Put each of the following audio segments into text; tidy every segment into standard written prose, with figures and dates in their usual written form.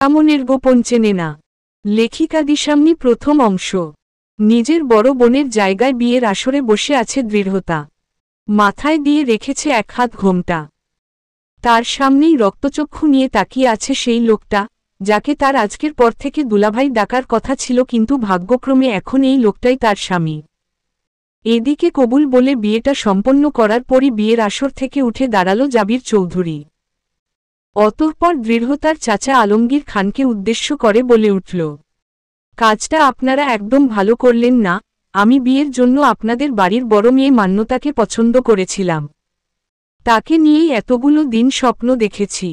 আমনের গোপন চেনে না। লেখিকা দিশাম্নী প্রথম অংশ। নিজের বড় বোনের জায়গায় বিয়ের আসরে বসে আছে দৃঢ়তা। মাথায় দিয়ে রেখেছে এক হাত ঘোমটা। তার সামনেই রক্তচক্ষু নিয়ে তাকিয়ে আছে সেই লোকটা, যাকে তার আজকের পর থেকে দুলাভাই ডাকার কথা ছিল, কিন্তু ভাগ্যক্রমে এখন এই লোকটাই তার স্বামী। এদিকে কবুল বলে বিয়েটা সম্পন্ন করার পরই বিয়ের আসর থেকে উঠে দাঁড়ালো জাবির চৌধুরী। অতঃপর দৃঢ়তার চাচা আলমগীর খানকে উদ্দেশ্য করে বলে উঠল, কাজটা আপনারা একদম ভালো করলেন না। আমি বিয়ের জন্য আপনাদের বাড়ির বড় মেয়ে মান্যতাকে পছন্দ করেছিলাম। তাকে নিয়েই এতগুলো দিন স্বপ্ন দেখেছি,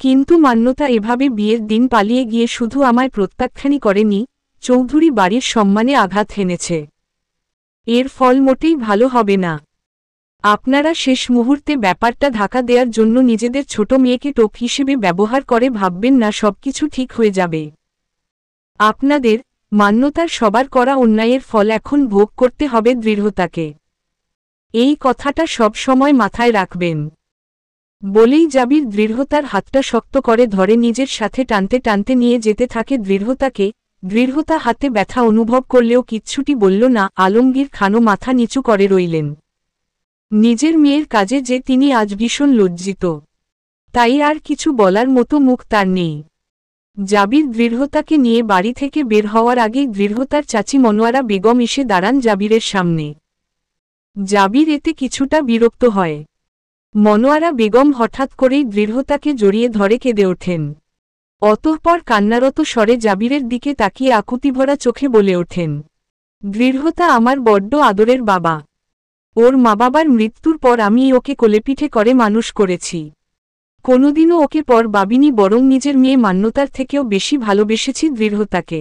কিন্তু মান্যতা এভাবে বিয়ের দিন পালিয়ে গিয়ে শুধু আমায় প্রত্যাখ্যানই করেনি, চৌধুরী বাড়ির সম্মানে আঘাত হেনেছে। এর ফল মোটেই ভালো হবে না। আপনারা শেষ মুহূর্তে ব্যাপারটা ঢাকা দেওয়ার জন্য নিজেদের ছোট মেয়েকে টোপ হিসেবে ব্যবহার করে ভাববেন না সবকিছু ঠিক হয়ে যাবে। আপনাদের মান্যতার সবার করা অন্যায়ের ফল এখন ভোগ করতে হবে দৃঢ়তাকে। এই কথাটা সব সময় মাথায় রাখবেন। বলেই জাবির দৃঢ়তার হাতটা শক্ত করে ধরে নিজের সাথে টানতে টানতে নিয়ে যেতে থাকে দৃঢ়তাকে। দৃঢ়তা হাতে ব্যথা অনুভব করলেও কিচ্ছুটি বলল না। আলমগীর খানও মাথা নিচু করে রইলেন। নিজের মেয়ের কাজে যে তিনি আজ ভীষণ লজ্জিত, তাই আর কিছু বলার মতো মুখ তার নেই। জাবির দৃঢ়তাকে নিয়ে বাড়ি থেকে বের হওয়ার আগেই দৃঢ়তার চাচি মনোয়ারা বেগম এসে দাঁড়ান জাবিরের সামনে। জাবির এতে কিছুটা বিরক্ত হয়। মনোয়ারা বেগম হঠাৎ করেই দৃঢ়তাকে জড়িয়ে ধরে কেঁদে ওঠেন। অতঃপর কান্নারত স্বরে জাবিরের দিকে তাকিয়ে আকুতিভরা চোখে বলে ওঠেন, দৃঢ়তা আমার বড্ড আদরের বাবা। ওর মা বাবার মৃত্যুর পর আমি ওকে কোলেপিঠে করে মানুষ করেছি। কোনোদিনও ওকে পর ভাবিনি, বরং নিজের মেয়ে মান্যতার থেকেও বেশি ভালোবেসেছি দৃঢ়তাকে।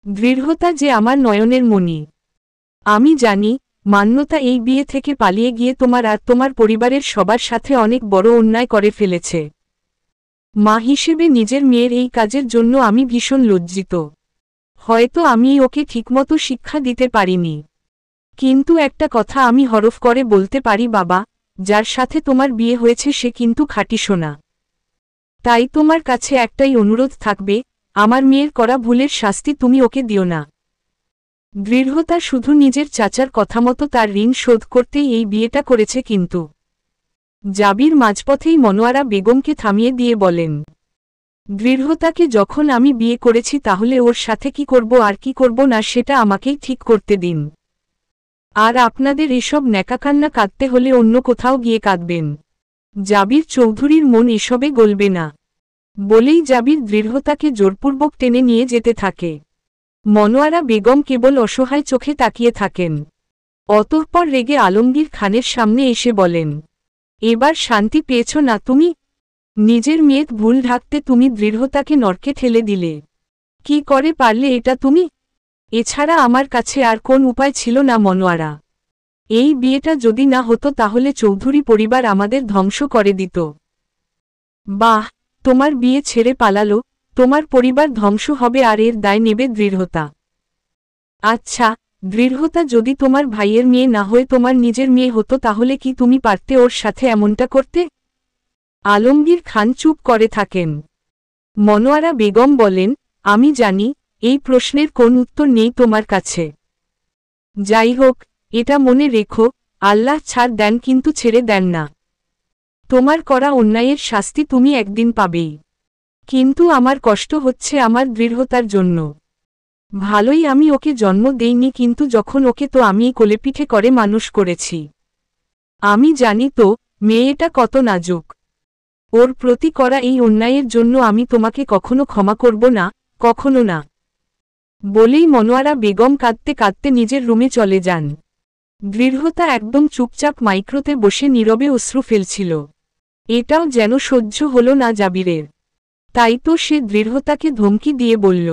দৃঢ়তা যে আমার নয়নের মণি। আমি জানি মান্যতা এই বিয়ে থেকে পালিয়ে গিয়ে তোমার আর তোমার পরিবারের সবার সাথে অনেক বড় অন্যায় করে ফেলেছে। মা হিসেবে নিজের মেয়ের এই কাজের জন্য আমি ভীষণ লজ্জিত। হয়তো আমি ওকে ঠিকমতো শিক্ষা দিতে পারিনি, কিন্তু একটা কথা আমি হরফ করে বলতে পারি বাবা, যার সাথে তোমার বিয়ে হয়েছে সে কিন্তু খাঁটি সোনা। তাই তোমার কাছে একটাই অনুরোধ থাকবে, আমার মেয়ের করা ভুলের শাস্তি তুমি ওকে দিও না। দৃঢ়তা শুধু নিজের চাচার কথামতো তার ঋণ শোধ করতেই এই বিয়েটা করেছে, কিন্তু জাবির মাঝপথেই মনোয়ারা বেগমকে থামিয়ে দিয়ে বলেন, দৃঢ়তাকে যখন আমি বিয়ে করেছি তাহলে ওর সাথে কি করব আর কি করব না সেটা আমাকেই ঠিক করতে দিন। আর আপনাদের এসব ন্যাকাকান্না কাঁদতে হলে অন্য কোথাও গিয়ে কাঁদবেন। জাবির চৌধুরীর মন এসবে গলবে না। বলেই জাবির দৃঢ়তাকে জোরপূর্বক টেনে নিয়ে যেতে থাকে। মনোয়ারা বেগম কেবল অসহায় চোখে তাকিয়ে থাকেন। অতঃপর রেগে আলমগীর খানের সামনে এসে বলেন, এবার শান্তি পেয়েছ না তুমি? নিজের মেয়ের ভুল ঢাকতে তুমি দৃঢ়তাকে নরকে ঠেলে দিলে। কি করে পারলে এটা তুমি? এছাড়া আমার কাছে আর কোন উপায় ছিল না মনোয়ারা। এই বিয়েটা যদি না হতো তাহলে চৌধুরী পরিবার আমাদের ধ্বংস করে দিত। বাহ, তোমার বিয়ে ছেড়ে পালালো, তোমার পরিবার ধ্বংস হবে আর এর দায় নেবে দৃঢ়তা। আচ্ছা, দৃঢ়তা যদি তোমার ভাইয়ের মেয়ে না হয়ে তোমার নিজের মেয়ে হতো তাহলে কি তুমি পারতে ওর সাথে এমনটা করতে? আলমগীর খান চুপ করে থাকেন। মনোয়ারা বেগম বলেন, আমি জানি এই প্রশ্নের কোন উত্তর নেই তোমার কাছে। যাই হোক, এটা মনে রেখো, আল্লাহ ছাড় দেন কিন্তু ছেড়ে দেন না। তোমার করা অন্যায়ের শাস্তি তুমি একদিন পাবেই। কিন্তু আমার কষ্ট হচ্ছে আমার দৃঢ়তার জন্য। ভালোই আমি ওকে জন্ম দেইনি, কিন্তু যখন ওকে তো আমিই কোলেপিঠে করে মানুষ করেছি। আমি জানি তো মেয়েটা কত নাজুক। ওর প্রতি করা এই অন্যায়ের জন্য আমি তোমাকে কখনো ক্ষমা করব না, কখনো না। বলেই মনোয়ারা বেগম কাঁদতে কাঁদতে নিজের রুমে চলে যান। দৃঢ়তা একদম চুপচাপ মাইক্রোতে বসে নীরবে অশ্রু ফেলছিল। এটাও যেন সহ্য হলো না জাবিরের। তাই তো সে দৃঢ়তাকে ধমকি দিয়ে বলল,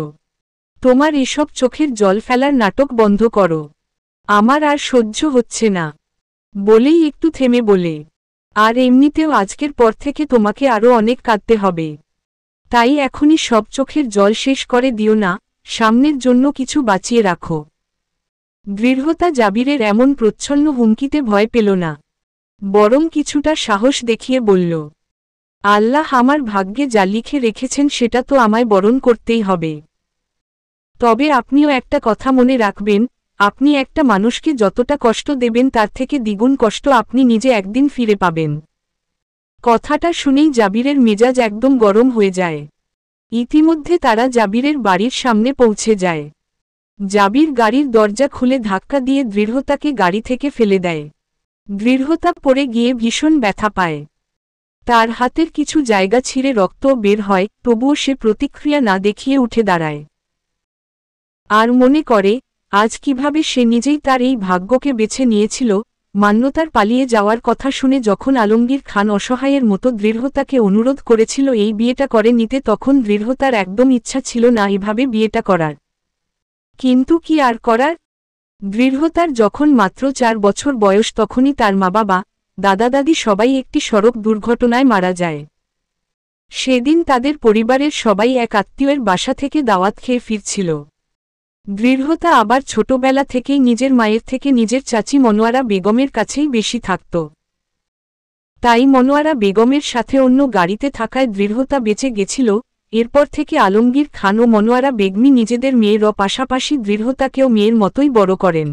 তোমার এসব চোখের জল ফেলার নাটক বন্ধ করো, আমার আর সহ্য হচ্ছে না। বলেই একটু থেমে বলে, আর এমনিতেও আজকের পর থেকে তোমাকে আরও অনেক কাঁদতে হবে। তাই এখনই সব চোখের জল শেষ করে দিও না, সামনের জন্য কিছু বাঁচিয়ে রাখো। দৃঢ়তা জাবিরের এমন প্রচ্ছন্ন হুমকিতে ভয় পেল না, বরং কিছুটা সাহস দেখিয়ে বলল, আল্লাহ আমার ভাগ্যে যা লিখে রেখেছেন সেটা তো আমায় বরণ করতেই হবে। তবে আপনিও একটা কথা মনে রাখবেন, আপনি একটা মানুষকে যতটা কষ্ট দেবেন তার থেকে দ্বিগুণ কষ্ট আপনি নিজে একদিন ফিরে পাবেন। কথাটা শুনেই জাবিরের মেজাজ একদম গরম হয়ে যায়। ইতিমধ্যে তারা জাবিরের বাড়ির সামনে পৌঁছে যায়। জাবির গাড়ির দরজা খুলে ধাক্কা দিয়ে দৃঢ়তাকে গাড়ি থেকে ফেলে দেয়। দৃঢ়তা পড়ে গিয়ে ভীষণ ব্যথা পায়। তার হাতের কিছু জায়গা ছিঁড়ে রক্ত বের হয়, তবুও সে প্রতিক্রিয়া না দেখিয়ে উঠে দাঁড়ায়। আর মনে করে, আজ কিভাবে সে নিজেই তার এই ভাগ্যকে বেছে নিয়েছিল। মান্যতার পালিয়ে যাওয়ার কথা শুনে যখন আলমগীর খান অসহায়ের মতো দৃঢ়তাকে অনুরোধ করেছিল এই বিয়েটা করে নিতে, তখন দৃঢ়তার একদম ইচ্ছা ছিল না এভাবে বিয়েটা করার। কিন্তু কি আর করার। দৃঢ়তার যখন মাত্র 4 বছর বয়স তখনই তার মা বাবা, দাদা দাদি সবাই একটি সড়ক দুর্ঘটনায় মারা যায়। সেদিন তাদের পরিবারের সবাই এক আত্মীয়ের বাসা থেকে দাওয়াত খেয়ে ফিরছিল। দৃঢ়তা আবার ছোটবেলা থেকেই নিজের মায়ের থেকে নিজের চাচি মনোয়ারা বেগমের কাছেই বেশি থাকত। তাই মনোয়ারা বেগমের সাথে অন্য গাড়িতে থাকায় দৃঢ়তা বেঁচে গেছিল। এরপর থেকে আলমগীর খান ও মনোয়ারা বেগমি নিজেদের মেয়ের পাশাপাশি দৃঢ়তাকেও মেয়ের মতোই বড় করেন।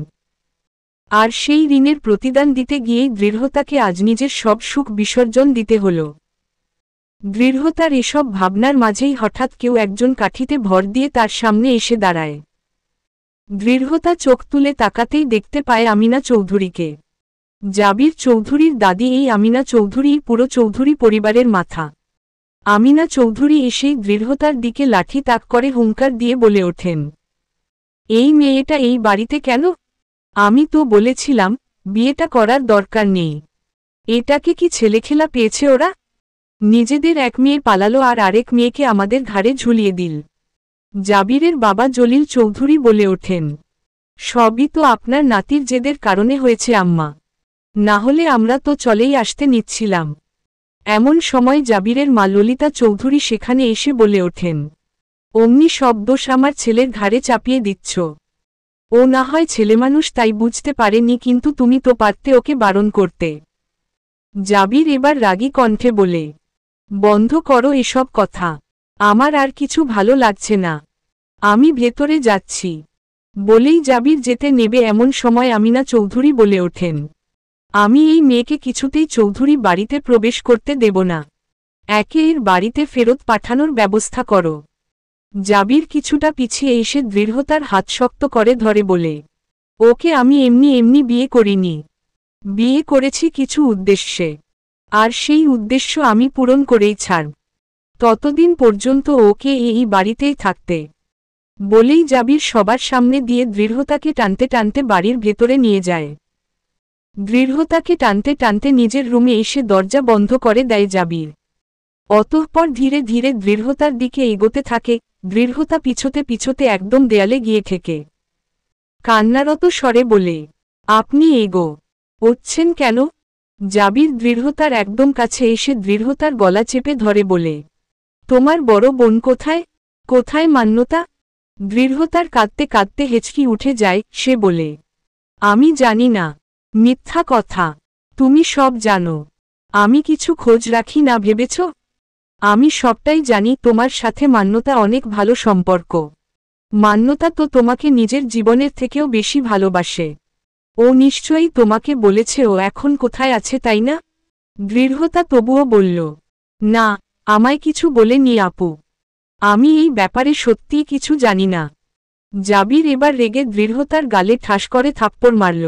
আর সেই ঋণের প্রতিদান দিতে গিয়েই দৃঢ়তাকে আজ নিজের সব সুখ বিসর্জন দিতে হল। দৃঢ়তার এসব ভাবনার মাঝেই হঠাৎ কেউ একজন কাঠিতে ভর দিয়ে তার সামনে এসে দাঁড়ায়। দৃঢ়তা চোখ তুলে তাকাতেই দেখতে পায় আমিনা চৌধুরীকে। জাবির চৌধুরীর দাদি এই আমিনা চৌধুরীই পুরো চৌধুরী পরিবারের মাথা। আমিনা চৌধুরী এসেই দৃঢ়তার দিকে লাঠি তাক করে হুঙ্কার দিয়ে বলে ওঠেন, এই মেয়েটা এই বাড়িতে কেন? আমি তো বলেছিলাম বিয়েটা করার দরকার নেই। এটাকে কি ছেলেখেলা পেয়েছে ওরা? নিজেদের এক মেয়ে পালালো আর আরেক মেয়েকে আমাদের ঘাড়ে ঝুলিয়ে দিল। জাবিরের বাবা জলিল চৌধুরী বলে ওঠেন, সবই তো আপনার নাতির জেদের কারণে হয়েছে আম্মা, না হলে আমরা তো চলেই আসতে নিচ্ছিলাম। এমন সময় জাবিরের মা ললিতা চৌধুরী সেখানে এসে বলে ওঠেন, অমনি সব দোষ আমার ছেলের ঘাড়ে চাপিয়ে দিচ্ছ। ও না হয় ছেলেমানুষ তাই বুঝতে পারেনি, কিন্তু তুমি তো পারতে ওকে বারণ করতে। জাবির এবার রাগী কণ্ঠে বলে, বন্ধ করো এসব কথা, আমার আর কিছু ভালো লাগছে না, আমি ভেতরে যাচ্ছি। বলেই জাবির যেতে নেবে এমন সময় আমিনা চৌধুরী বলে ওঠেন, আমি এই মেয়েকে কিছুতেই চৌধুরী বাড়িতে প্রবেশ করতে দেব না, একে এর বাড়িতে ফেরত পাঠানোর ব্যবস্থা করো। জাবির কিছুটা পিছিয়ে এসে দৃঢ়তার হাত শক্ত করে ধরে বলে, ওকে আমি এমনি এমনি বিয়ে করিনি, বিয়ে করেছি কিছু উদ্দেশ্যে, আর সেই উদ্দেশ্য আমি পূরণ করেই ছাড়ব। ততদিন পর্যন্ত ওকে এই বাড়িতেই থাকতে। বলেই জাবির সবার সামনে দিয়ে দৃঢ়তাকে টানতে টানতে বাড়ির ভেতরে নিয়ে যায়। দৃঢ়তাকে টানতে টানতে নিজের রুমে এসে দরজা বন্ধ করে দেয় জাবির। অতঃপর ধীরে ধীরে দৃঢ়তার দিকে এগোতে থাকে। দৃঢ়তা পিছোতে পিছোতে একদম দেয়ালে গিয়ে ঠেকে কান্নারত স্বরে বলে, আপনি এগোচ্ছেন কেন? জাবির দৃঢ়তার একদম কাছে এসে দৃঢ়তার গলা চেপে ধরে বলে, তোমার বড় বোন কোথায়? কোথায় মান্যতা? দৃঢ়তার কাঁদতে কাঁদতে হেঁচকি উঠে যায়। সে বলে, আমি জানি না। মিথ্যা কথা, তুমি সব জানো। আমি কিছু খোঁজ রাখি না ভেবেছ? আমি সবটাই জানি। তোমার সাথে মান্যতা অনেক ভালো সম্পর্ক। মান্যতা তো তোমাকে নিজের জীবনের থেকেও বেশি ভালোবাসে। ও নিশ্চয়ই তোমাকে বলেছে ও এখন কোথায় আছে, তাই না? দৃঢ়তা তবুও বলল, না, আমায় কিছু বলেনি আপু, আমি এই ব্যাপারে সত্যিই কিছু জানি না। জাবির এবার রেগে দৃঢ়তার গালে ঠাস করে থাপ্পড় মারল।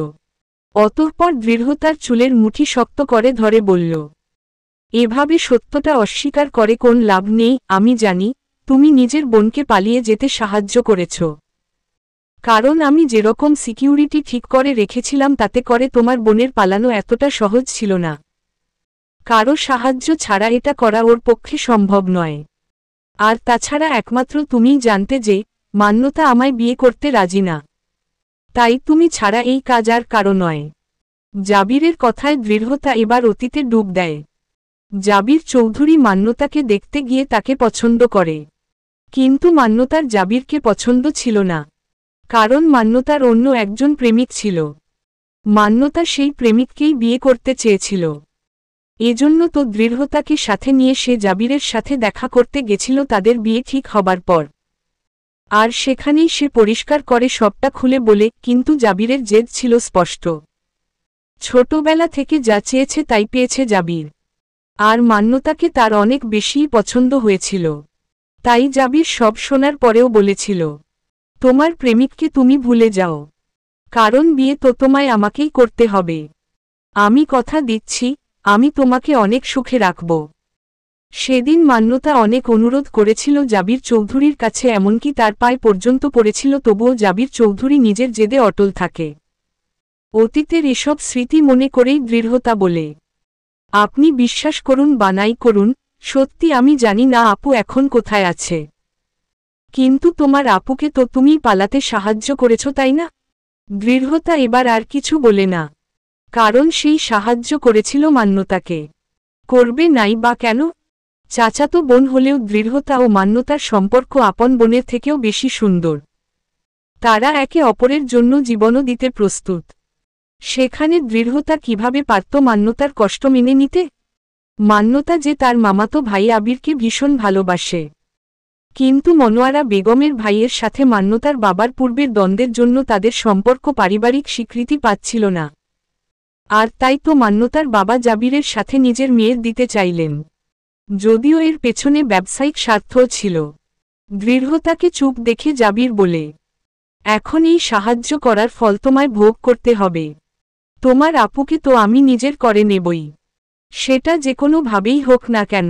অতঃপর দৃঢ়তার চুলের মুঠি শক্ত করে ধরে বলল, এভাবে সত্যটা অস্বীকার করে কোন লাভ নেই। আমি জানি তুমি নিজের বোনকে পালিয়ে যেতে সাহায্য করেছ, কারণ আমি যেরকম সিকিউরিটি ঠিক করে রেখেছিলাম তাতে করে তোমার বোনের পালানো এতটা সহজ ছিল না। কারো সাহায্য ছাড়া এটা করা ওর পক্ষে সম্ভব নয়। আর তাছাড়া একমাত্র তুমিই জানতে যে মান্যতা আমায় বিয়ে করতে রাজি না, তাই তুমি ছাড়া এই কাজ আর কারো নয়। জাবিরের কথায় দৃঢ়তা এবার অতীতে ডুব দেয়। জাবির চৌধুরী মান্যতাকে দেখতে গিয়ে তাকে পছন্দ করে, কিন্তু মান্যতার জাবিরকে পছন্দ ছিল না, কারণ মান্যতার অন্য একজন প্রেমিক ছিল। মান্যতা সেই প্রেমিককেই বিয়ে করতে চেয়েছিল। এজন্য তো দৃঢ়তাকে সাথে নিয়ে সে জাবিরের সাথে দেখা করতে গেছিল তাদের বিয়ে ঠিক হবার পর। আর সেখানেই সে পরিষ্কার করে সবটা খুলে বলে, কিন্তু জাবিরের জেদ ছিল স্পষ্ট। ছোটবেলা থেকে যা চেয়েছে তাই পেয়েছে জাবির। আর মান্যতাকে তার অনেক বেশিই পছন্দ হয়েছিল। তাই জাবির সব শোনার পরেও বলেছিল, তোমার প্রেমিককে তুমি ভুলে যাও, কারণ বিয়ে তো তোমায় আমাকেই করতে হবে। আমি কথা দিচ্ছি, আমি তোমাকে অনেক সুখে রাখব। সেদিন মান্যতা অনেক অনুরোধ করেছিল জাবির চৌধুরীর কাছে, এমনকি তার পায়ে পর্যন্ত পড়েছিল, তবুও জাবির চৌধুরী নিজের জেদে অটল থাকে। অতীতের এসব স্মৃতি মনে করেই দৃঢ়তা বলে, আপনি বিশ্বাস করুন বা নাই করুন, সত্যি আমি জানি না আপু এখন কোথায় আছে। কিন্তু তোমার আপুকে তো তুমিই পালাতে সাহায্য করেছ, তাই না? দৃঢ়তা এবার আর কিছু বলে না, কারণ সেই সাহায্য করেছিল মান্যতাকে। করবে নাই বা কেন? চাচাতো বোন হলেও দৃঢ়তা ও মান্যতার সম্পর্ক আপন বোনের থেকেও বেশি সুন্দর। তারা একে অপরের জন্য জীবনও দিতে প্রস্তুত। সেখানে দৃঢ়তা কিভাবে পারত মান্যতার কষ্ট মেনে নিতে? মান্যতা যে তার মামাতো ভাই আবিরকে ভীষণ ভালোবাসে, কিন্তু মনোয়ারা বেগমের ভাইয়ের সাথে মান্যতার বাবার পূর্বের দ্বন্দ্বের জন্য তাদের সম্পর্ক পারিবারিক স্বীকৃতি পাচ্ছিল না। আর তাই তো মান্যতার বাবা জাবিরের সাথে নিজের মেয়ের দিতে চাইলেন, যদিও এর পেছনে ব্যবসায়িক স্বার্থও ছিল। দৃঢ়তাকে চুপ দেখে জাবির বলে, এখন এই সাহায্য করার ফল তোমায় ভোগ করতে হবে। তোমার আপুকে তো আমি নিজের করে নেবই, সেটা যে কোনো ভাবেই হোক না কেন,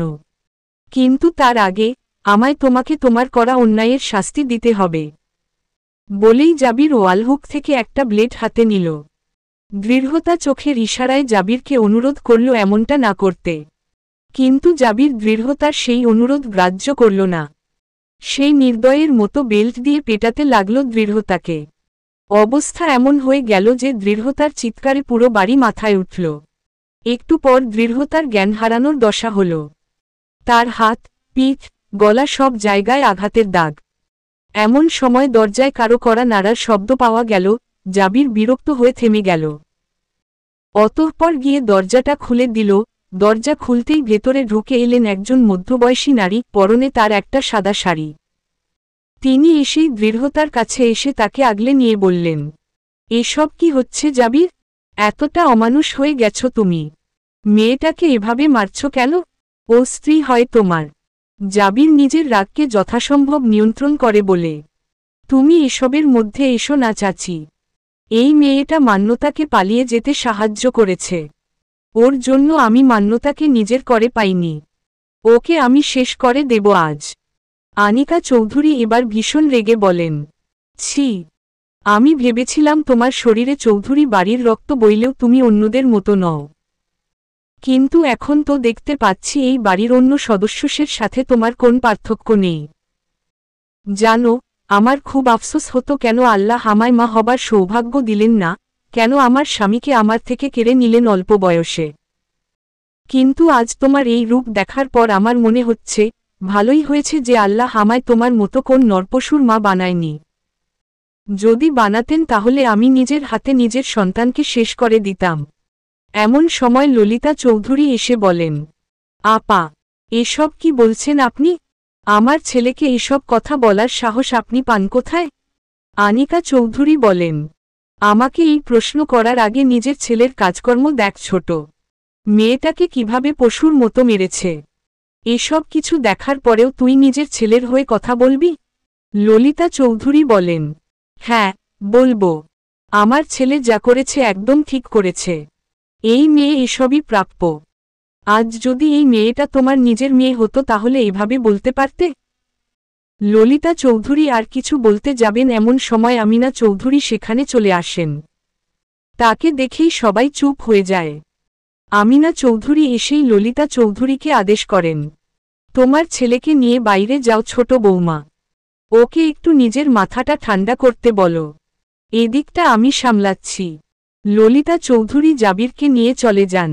কিন্তু তার আগে আমায় তোমাকে তোমার করা অন্যায়ের শাস্তি দিতে হবে। বলেই জাবির ওয়ালহুক থেকে একটা ব্লেড হাতে নিল। দৃঢ়তা চোখের ইশারায় জাবিরকে অনুরোধ করল এমনটা না করতে, কিন্তু জাবির দৃঢ়তার সেই অনুরোধ গ্রাহ্য করল না। সেই নির্দয়ের মতো বেল্ট দিয়ে পেটাতে লাগল দৃঢ়তাকে। অবস্থা এমন হয়ে গেল যে দৃঢ়তার চিৎকারে পুরো বাড়ি মাথায় উঠল। একটু পর দৃঢ়তার জ্ঞান হারানোর দশা হল। তার হাত, পিঠ, গলা সব জায়গায় আঘাতের দাগ। এমন সময় দরজায় কারো করা নাড়ার শব্দ পাওয়া গেল। জাবির বিরক্ত হয়ে থেমে গেল। অতঃপর গিয়ে দরজাটা খুলে দিল। দরজা খুলতেই ভেতরে ঢুকে এলেন একজন মধ্যবয়সী নারী, পরনে তার একটা সাদা শাড়ি। তিনি এসেই দৃঢ়তার কাছে এসে তাকে আগলে নিয়ে বললেন, এসব কি হচ্ছে জাবির? এতটা অমানুষ হয়ে গেছ তুমি। মেয়েটাকে এভাবে মারছ কেন? ও স্ত্রী হয় তোমার। জাবির নিজের রাগকে যথাসম্ভব নিয়ন্ত্রণ করে বলে, তুমি এসবের মধ্যে এসো না চাচি। এই মেয়েটা মান্যতাকে পালিয়ে যেতে সাহায্য করেছে। ওর জন্য আমি মান্যতাকে নিজের করে পাইনি। ওকে আমি শেষ করে দেব আজ। আনিকা চৌধুরী এবার ভীষণ রেগে বলেন, ছি, আমি ভেবেছিলাম তোমার শরীরে চৌধুরী বাড়ির রক্ত বইলেও তুমি অন্যদের মতো নও, কিন্তু এখন তো দেখতে পাচ্ছি এই বাড়ির অন্য সদস্যদের সাথে তোমার কোন পার্থক্য নেই। জানো, আমার খুব আফসোস হতো কেন আল্লাহ আমায় মা হবার সৌভাগ্য দিলেন না, কেন আমার স্বামীকে আমার থেকে কেড়ে নিলেন অল্প বয়সে। কিন্তু আজ তোমার এই রূপ দেখার পর আমার মনে হচ্ছে ভালোই হয়েছে যে আল্লাহ আমায় তোমার মতো কোন নরপশুর মা বানায়নি। যদি বানাতেন তাহলে আমি নিজের হাতে নিজের সন্তানকে শেষ করে দিতাম। এমন সময় ললিতা চৌধুরী এসে বলেন, আপা, এসব কি বলছেন আপনি? আমার ছেলেকে এসব কথা বলার সাহস আপনি পান কোথায়? আনিকা চৌধুরী বলেন, আমাকে এই প্রশ্ন করার আগে নিজের ছেলের কাজকর্ম দেখ। ছোট মেয়েটাকে কিভাবে পশুর মতো মেরেছে, এসব কিছু দেখার পরেও তুই নিজের ছেলের হয়ে কথা বলবি? ললিতা চৌধুরী বলেন, হ্যাঁ, বলবো। আমার ছেলে যা করেছে একদম ঠিক করেছে। এই মেয়ে এসবই প্রাপ্য। আজ যদি এই মেয়েটা তোমার নিজের মেয়ে হতো তাহলে এভাবে বলতে পারতে? ললিতা চৌধুরী আর কিছু বলতে যাবেন এমন সময় আমিনা চৌধুরী সেখানে চলে আসেন। তাকে দেখেই সবাই চুপ হয়ে যায়। আমিনা চৌধুরী এসেই ললিতা চৌধুরীকে আদেশ করেন, তোমার ছেলেকে নিয়ে বাইরে যাও ছোট বৌমা। ওকে একটু নিজের মাথাটা ঠান্ডা করতে বলো। এদিকটা আমি সামলাচ্ছি। ললিতা চৌধুরী জাবিরকে নিয়ে চলে যান।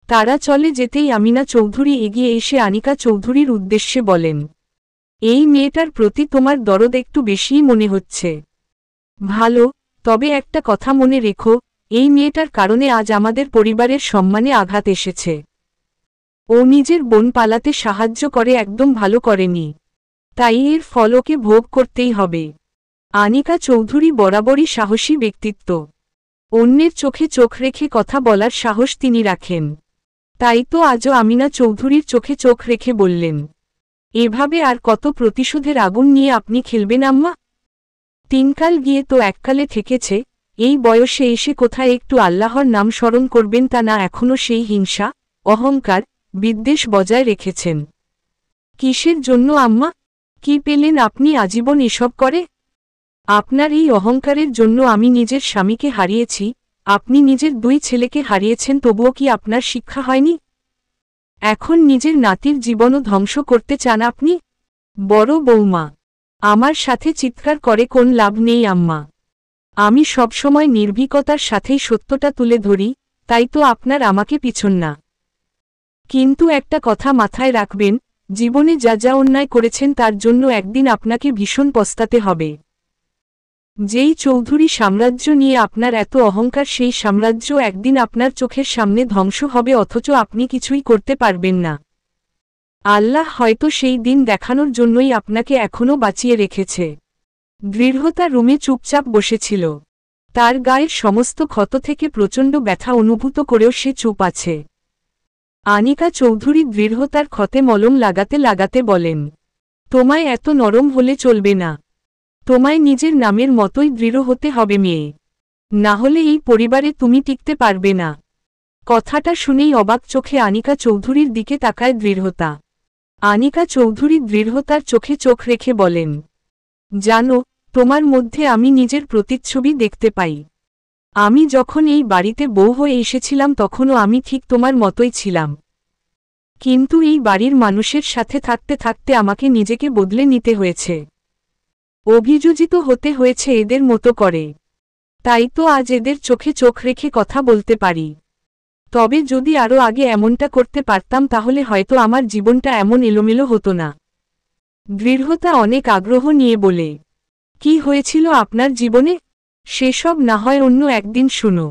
তারা চলে যেতেই আমিনা চৌধুরী এগিয়ে এসে আনিকা চৌধুরীর উদ্দেশ্যে বলেন, এই মেয়েটার প্রতি তোমার দরদ একটু বেশিই মনে হচ্ছে। ভালো, তবে একটা কথা মনে রেখো, এই মেয়েটার কারণে আজ আমাদের পরিবারের সম্মানে আঘাত এসেছে। ও নিজের বোন পালাতে সাহায্য করে একদম ভালো করেনি, তাই এর ফল ওকে ভোগ করতেই হবে। আনিকা চৌধুরী বরাবরই সাহসী ব্যক্তিত্ব। অন্যের চোখে চোখ রেখে কথা বলার সাহস তিনি রাখেন। তাই তো আজও আমিনা চৌধুরীর চোখে চোখ রেখে বললেন, এভাবে আর কত প্রতিশোধের আগুন নিয়ে আপনি খেলবেন আম্মা? তিনকাল গিয়ে তো এককালে ঠেকেছে, এই বয়সে এসে কোথায় একটু আল্লাহর নাম স্মরণ করবেন তা না, এখনও সেই হিংসা, অহংকার, বিদ্বেষ বজায় রেখেছেন। কিসের জন্য আম্মা? কি পেলেন আপনি আজীবন এসব করে? আপনার এই অহংকারের জন্য আমি নিজের স্বামীকে হারিয়েছি, আপনি নিজের 2 ছেলেকে হারিয়েছেন, তবুও কি আপনার শিক্ষা হয়নি? এখন নিজের নাতির জীবনও ধ্বংস করতে চান আপনি? বড় বৌমা, আমার সাথে চিৎকার করে কোন লাভ নেই আম্মা। আমি সবসময় নির্ভীকতার সাথেই সত্যটা তুলে ধরি, তাই তো আপনার আমাকে পিছন না। কিন্তু একটা কথা মাথায় রাখবেন, জীবনে যা যা অন্যায় করেছেন তার জন্য একদিন আপনাকে ভীষণ পস্তাতে হবে। যেই চৌধুরী সাম্রাজ্য নিয়ে আপনার এত অহংকার, সেই সাম্রাজ্য একদিন আপনার চোখের সামনে ধ্বংস হবে, অথচ আপনি কিছুই করতে পারবেন না। আল্লাহ হয়তো সেই দিন দেখানোর জন্যই আপনাকে এখনও বাঁচিয়ে রেখেছে। দৃঢ়তা রুমে চুপচাপ বসেছিল। তার গায়ের সমস্ত ক্ষত থেকে প্রচণ্ড ব্যথা অনুভূত করেও সে চুপ আছে। আনিকা চৌধুরী দৃঢ়তার ক্ষতে মলম লাগাতে লাগাতে বলেন, তোমায় এত নরম হলে চলবে না, তোমায় নিজের নামের মতোই দৃঢ় হতে হবে মেয়ে, না হলে এই পরিবারে তুমি টিকতে পারবে না। কথাটা শুনেই অবাক চোখে আনিকা চৌধুরীর দিকে তাকায় দৃঢ়তা। আনিকা চৌধুরী দৃঢ়তার চোখে চোখ রেখে বলেন, জানো, তোমার মধ্যে আমি নিজের প্রতিচ্ছবি দেখতে পাই। আমি যখন এই বাড়িতে বউ হয়ে এসেছিলাম তখনও আমি ঠিক তোমার মতোই ছিলাম, কিন্তু এই বাড়ির মানুষের সাথে থাকতে থাকতে আমাকে নিজেকে বদলে নিতে হয়েছে, অভিযোজিত হতে হয়েছে এদের মতো করে। তাই তো আজ এদের চোখে চোখ রেখে কথা বলতে পারি। তবে যদি আরও আগে এমনটা করতে পারতাম তাহলে হয়তো আমার জীবনটা এমন এলোমেলো হতো না। দৃঢ়তা অনেক আগ্রহ নিয়ে বলে, কি হয়েছিল আপনার জীবনে? সেসব না হয় অন্য একদিন শুনো,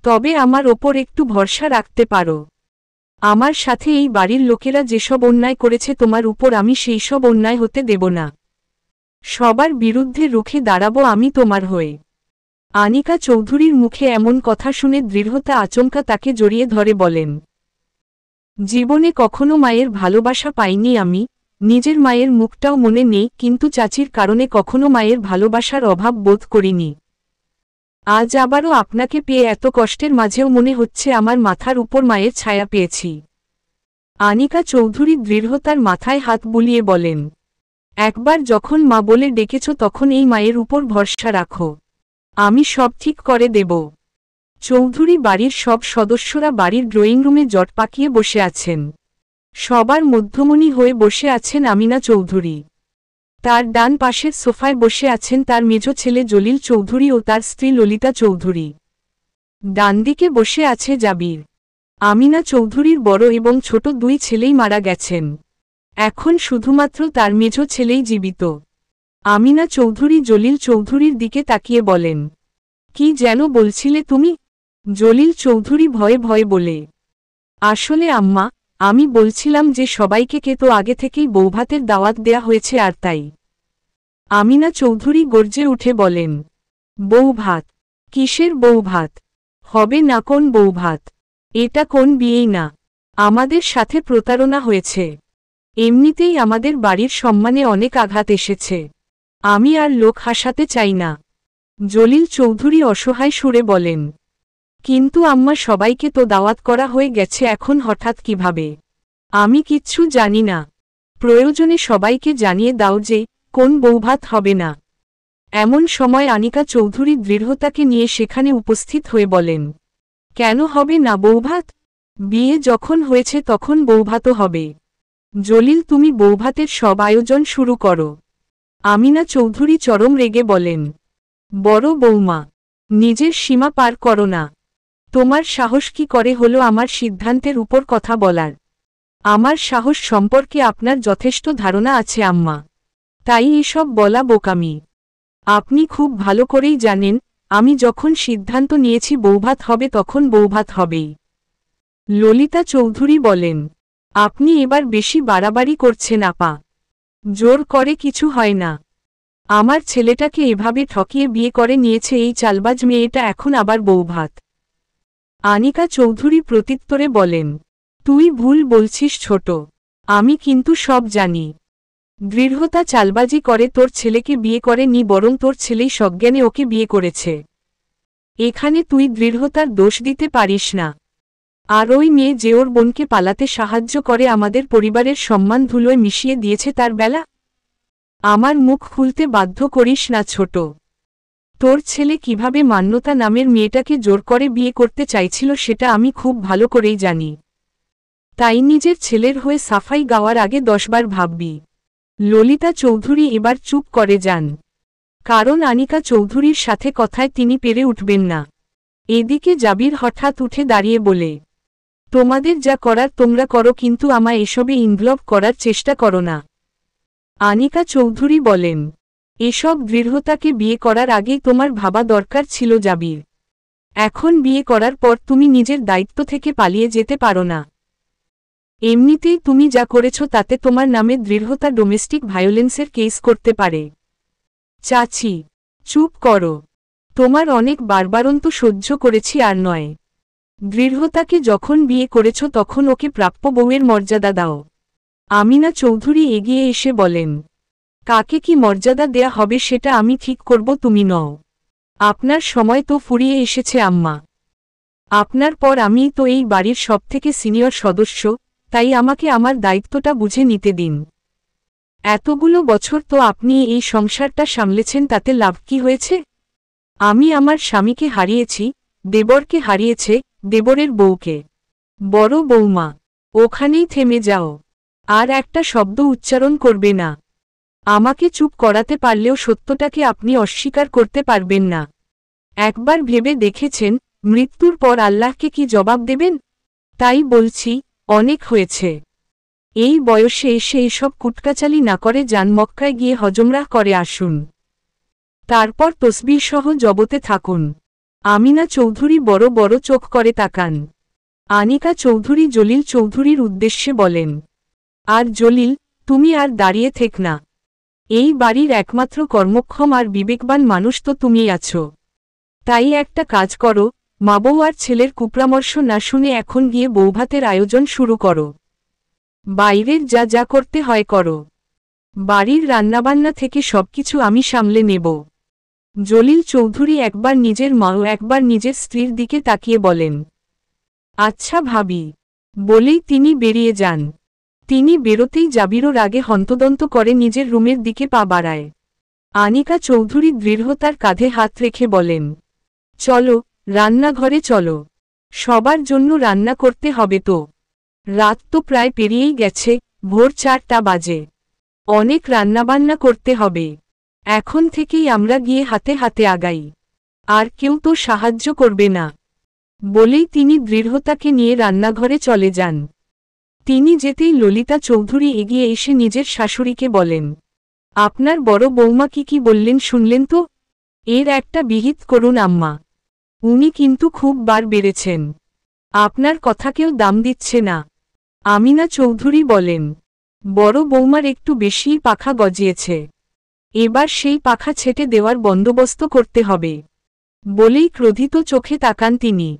তবে আমার ওপর একটু ভরসা রাখতে পারো। আমার সাথে এই বাড়ির লোকেরা যেসব অন্যায় করেছে তোমার উপর, আমি সেই সব অন্যায় হতে দেব না। সবার বিরুদ্ধে রুখে দাঁড়াবো আমি তোমার হয়ে। আনিকা চৌধুরীর মুখে এমন কথা শুনে দৃঢ়তা আচমকা তাকে জড়িয়ে ধরে বলেন, জীবনে কখনো মায়ের ভালোবাসা পাইনি আমি, নিজের মায়ের মুখটাও মনে নেই, কিন্তু চাচির কারণে কখনো মায়ের ভালোবাসার অভাব বোধ করিনি। আজ আবারও আপনাকে পেয়ে এত কষ্টের মাঝেও মনে হচ্ছে আমার মাথার উপর মায়ের ছায়া পেয়েছি। আনিকা চৌধুরী দৃঢ়তার মাথায় হাত বুলিয়ে বলেন, একবার যখন মা বলে ডেকেছ তখন এই মায়ের উপর ভরসা রাখো, আমি সব ঠিক করে দেব। চৌধুরী বাড়ির সব সদস্যরা বাড়ির ড্রয়িং রুমে জট পাকিয়ে বসে আছেন। সবার মধ্যমণি হয়ে বসে আছেন আমিনা চৌধুরী। তার ডান পাশের সোফায় বসে আছেন তার মেজো ছেলে জলিল চৌধুরী ও তার স্ত্রী ললিতা চৌধুরী। ডানদিকে বসে আছে জাবির। আমিনা চৌধুরীর বড় এবং ছোট 2 ছেলেই মারা গেছেন, এখন শুধুমাত্র তার মেজো ছেলেই জীবিত। আমিনা চৌধুরী জলিল চৌধুরীর দিকে তাকিয়ে বলেন, কি যেন বলছিলে তুমি? জলিল চৌধুরী ভয়ে ভয়ে বলে, আসলে আম্মা, আমি বলছিলাম যে সবাইকে কে তো আগে থেকেই বৌভাতের দাওয়াত দেয়া হয়েছে আর তাই। আমিনা চৌধুরী গর্জে উঠে বলেন, বৌভাত? কিসের বৌভাত? হবে না কোন বৌভাত? এটা কোন বিয়েই না, আমাদের সাথে প্রতারণা হয়েছে। এমনিতেই আমাদের বাড়ির সম্মানে অনেক আঘাত এসেছে, আমি আর লোক হাসাতে চাই না। জলিল চৌধুরী অসহায় সুরে বলেন, কিন্তু আম্মা সবাইকে তো দাওয়াত করা হয়ে গেছে, এখন হঠাৎ কিভাবে? আমি কিচ্ছু জানি না, প্রয়োজনে সবাইকে জানিয়ে দাও যে কোন বৌভাত হবে না। এমন সময় আনিকা চৌধুরী দৃঢ়তাকে নিয়ে সেখানে উপস্থিত হয়ে বলেন, কেন হবে না বৌভাত? বিয়ে যখন হয়েছে তখন বৌভাতও হবে। জলিল, তুমি বৌভাতের সব আয়োজন শুরু করো। আমিনা চৌধুরী চরম রেগে বলেন, বড় বৌমা, নিজের সীমা পার করো না। তোমার সাহস কি করে হলো আমার সিদ্ধান্তের উপর কথা বলার? আমার সাহস সম্পর্কে আপনার যথেষ্ট ধারণা আছে আম্মা, তাই এসব বলা বোকামি। আপনি খুব ভালো করেই জানেন, আমি যখন সিদ্ধান্ত নিয়েছি বৌভাত হবে তখন বৌভাত হবেই। ললিতা চৌধুরী বলেন, আপনি এবার বেশি বাড়াবাড়ি করছেন আপা। জোর করে কিছু হয় না। আমার ছেলেটাকে এভাবে ঠকিয়ে বিয়ে করে নিয়েছে এই চালবাজ মেয়েটা, এখন আবার বউভাত। আনিকা চৌধুরী প্রত্যুত্তরে বলেন, তুই ভুল বলছিস ছোট, আমি কিন্তু সব জানি। দৃঢ়তা চালবাজি করে তোর ছেলেকে বিয়ে করে নি, বরং তোর ছেলেই সজ্ঞানে ওকে বিয়ে করেছে। এখানে তুই দৃঢ়তার দোষ দিতে পারিস না। আর ওই মেয়ে যে ওর বোনকে পালাতে সাহায্য করে আমাদের পরিবারের সম্মান ধুলোয় মিশিয়ে দিয়েছে তার বেলা। আমার মুখ খুলতে বাধ্য করিস না ছোট। তোর ছেলে কিভাবে মান্যতা নামের মেয়েটাকে জোর করে বিয়ে করতে চাইছিল সেটা আমি খুব ভালো করেই জানি। তাই নিজের ছেলের হয়ে সাফাই গাওয়ার আগে 10 বার ভাববি। ললিতা চৌধুরী এবার চুপ করে যান, কারণ আনিকা চৌধুরীর সাথে কথায় তিনি পেরে উঠবেন না। এদিকে জাবির হঠাৎ উঠে দাঁড়িয়ে বলে, তোমাদের যা করার তোমরা করো, কিন্তু আমায় এসবে ইনভলভ করার চেষ্টা করো না। আনিকা চৌধুরী বলেন, এসব দৃঢ়তাকে বিয়ে করার আগেই তোমার ভাবা দরকার ছিল জাবির। এখন বিয়ে করার পর তুমি নিজের দায়িত্ব থেকে পালিয়ে যেতে পারো না। এমনিতেই তুমি যা করেছ তাতে তোমার নামে দৃঢ়তা ডোমেস্টিক ভায়োলেন্সের কেস করতে পারে। চাচি, চুপ করো। তোমার অনেক বারবারন্ত সহ্য করেছি, আর নয়। দৃঢ়তাকে যখন বিয়ে করেছ তখন ওকে প্রাপ্য বউয়ের মর্যাদা দাও। আমিনা চৌধুরী এগিয়ে এসে বলেন, কাকে কি মর্যাদা দেয়া হবে সেটা আমি ঠিক করব, তুমি নও। আপনার সময় তো ফুরিয়ে এসেছে আম্মা। আপনার পর আমিই তো এই বাড়ির সবথেকে সিনিয়র সদস্য, তাই আমাকে আমার দায়িত্বটা বুঝে নিতে দিন। এতগুলো বছর তো আপনি এই সংসারটা সামলেছেন, তাতে লাভ কি হয়েছে? আমি আমার স্বামীকে হারিয়েছি, দেবরকে হারিয়েছে, দেবরের বউকে। বড় বৌমা, ওখানেই থেমে যাও। আর একটা শব্দ উচ্চারণ করবে না। আমাকে চুপ করাতে পারলেও সত্যটাকে আপনি অস্বীকার করতে পারবেন না। একবার ভেবে দেখেছেন মৃত্যুর পর আল্লাহকে কি জবাব দেবেন? তাই বলছি, অনেক হয়েছে। এই বয়সে এসে এসব কুটকাচালি না করে যান মক্কায় গিয়ে হজমরাহ করে আসুন। তারপর তসবিহ সহ জগতে থাকুন। আমিনা চৌধুরী বড় বড় চোখ করে তাকান। আনিকা চৌধুরী জলিল চৌধুরীর উদ্দেশ্যে বলেন, আর জলিল, তুমি আর দাঁড়িয়ে থেক না। এই বাড়ির একমাত্র কর্মক্ষম আর বিবেকবান মানুষ তো তুমিই আছো। তাই একটা কাজ করো, মা বউ আর ছেলের কুপরামর্শ না শুনে এখন গিয়ে বৌভাতের আয়োজন শুরু করো। বাইরের যা যা করতে হয় করো। বাড়ির রান্নাবান্না থেকে সবকিছু আমি সামলে নেব। জলিল চৌধুরী একবার নিজের মা ও একবার নিজের স্ত্রীর দিকে তাকিয়ে বলেন, আচ্ছা ভাবি, বলেই তিনি বেরিয়ে যান। তিনি বেরোতেই জাবিরও রাগে হন্তদন্ত করে নিজের রুমের দিকে পা বাড়ায়। আনিকা চৌধুরী দৃঢ়তার কাঁধে হাত রেখে বলেন, চলো, রান্নাঘরে চলো। সবার জন্য রান্না করতে হবে তো। রাত তো প্রায় পেরিয়েই গেছে, ভোর 4টা বাজে। অনেক রান্নাবান্না করতে হবে। এখন থেকেই আমরা গিয়ে হাতে হাতে আগাই। আর কেউ তো সাহায্য করবে না। বলেই তিনি দৃঢ়তাকে নিয়ে রান্নাঘরে চলে যান। তিনি যেতেই ললিতা চৌধুরী এগিয়ে এসে নিজের শাশুড়িকে বলেন, আপনার বড় বৌমা কি বললেন শুনলেন তো? এর একটা বিহিত করুন আম্মা। উনি কিন্তু খুব বার বেড়েছেন। আপনার কথাকেও দাম দিচ্ছে না। আমিনা চৌধুরী বলেন, বড় বৌমার একটু বেশিই পাখা গজিয়েছে। এবার সেই পাখা ছেটে দেওয়ার বন্দোবস্ত করতে হবে। বলেই ক্রোধিত চোখে তাকান তিনি।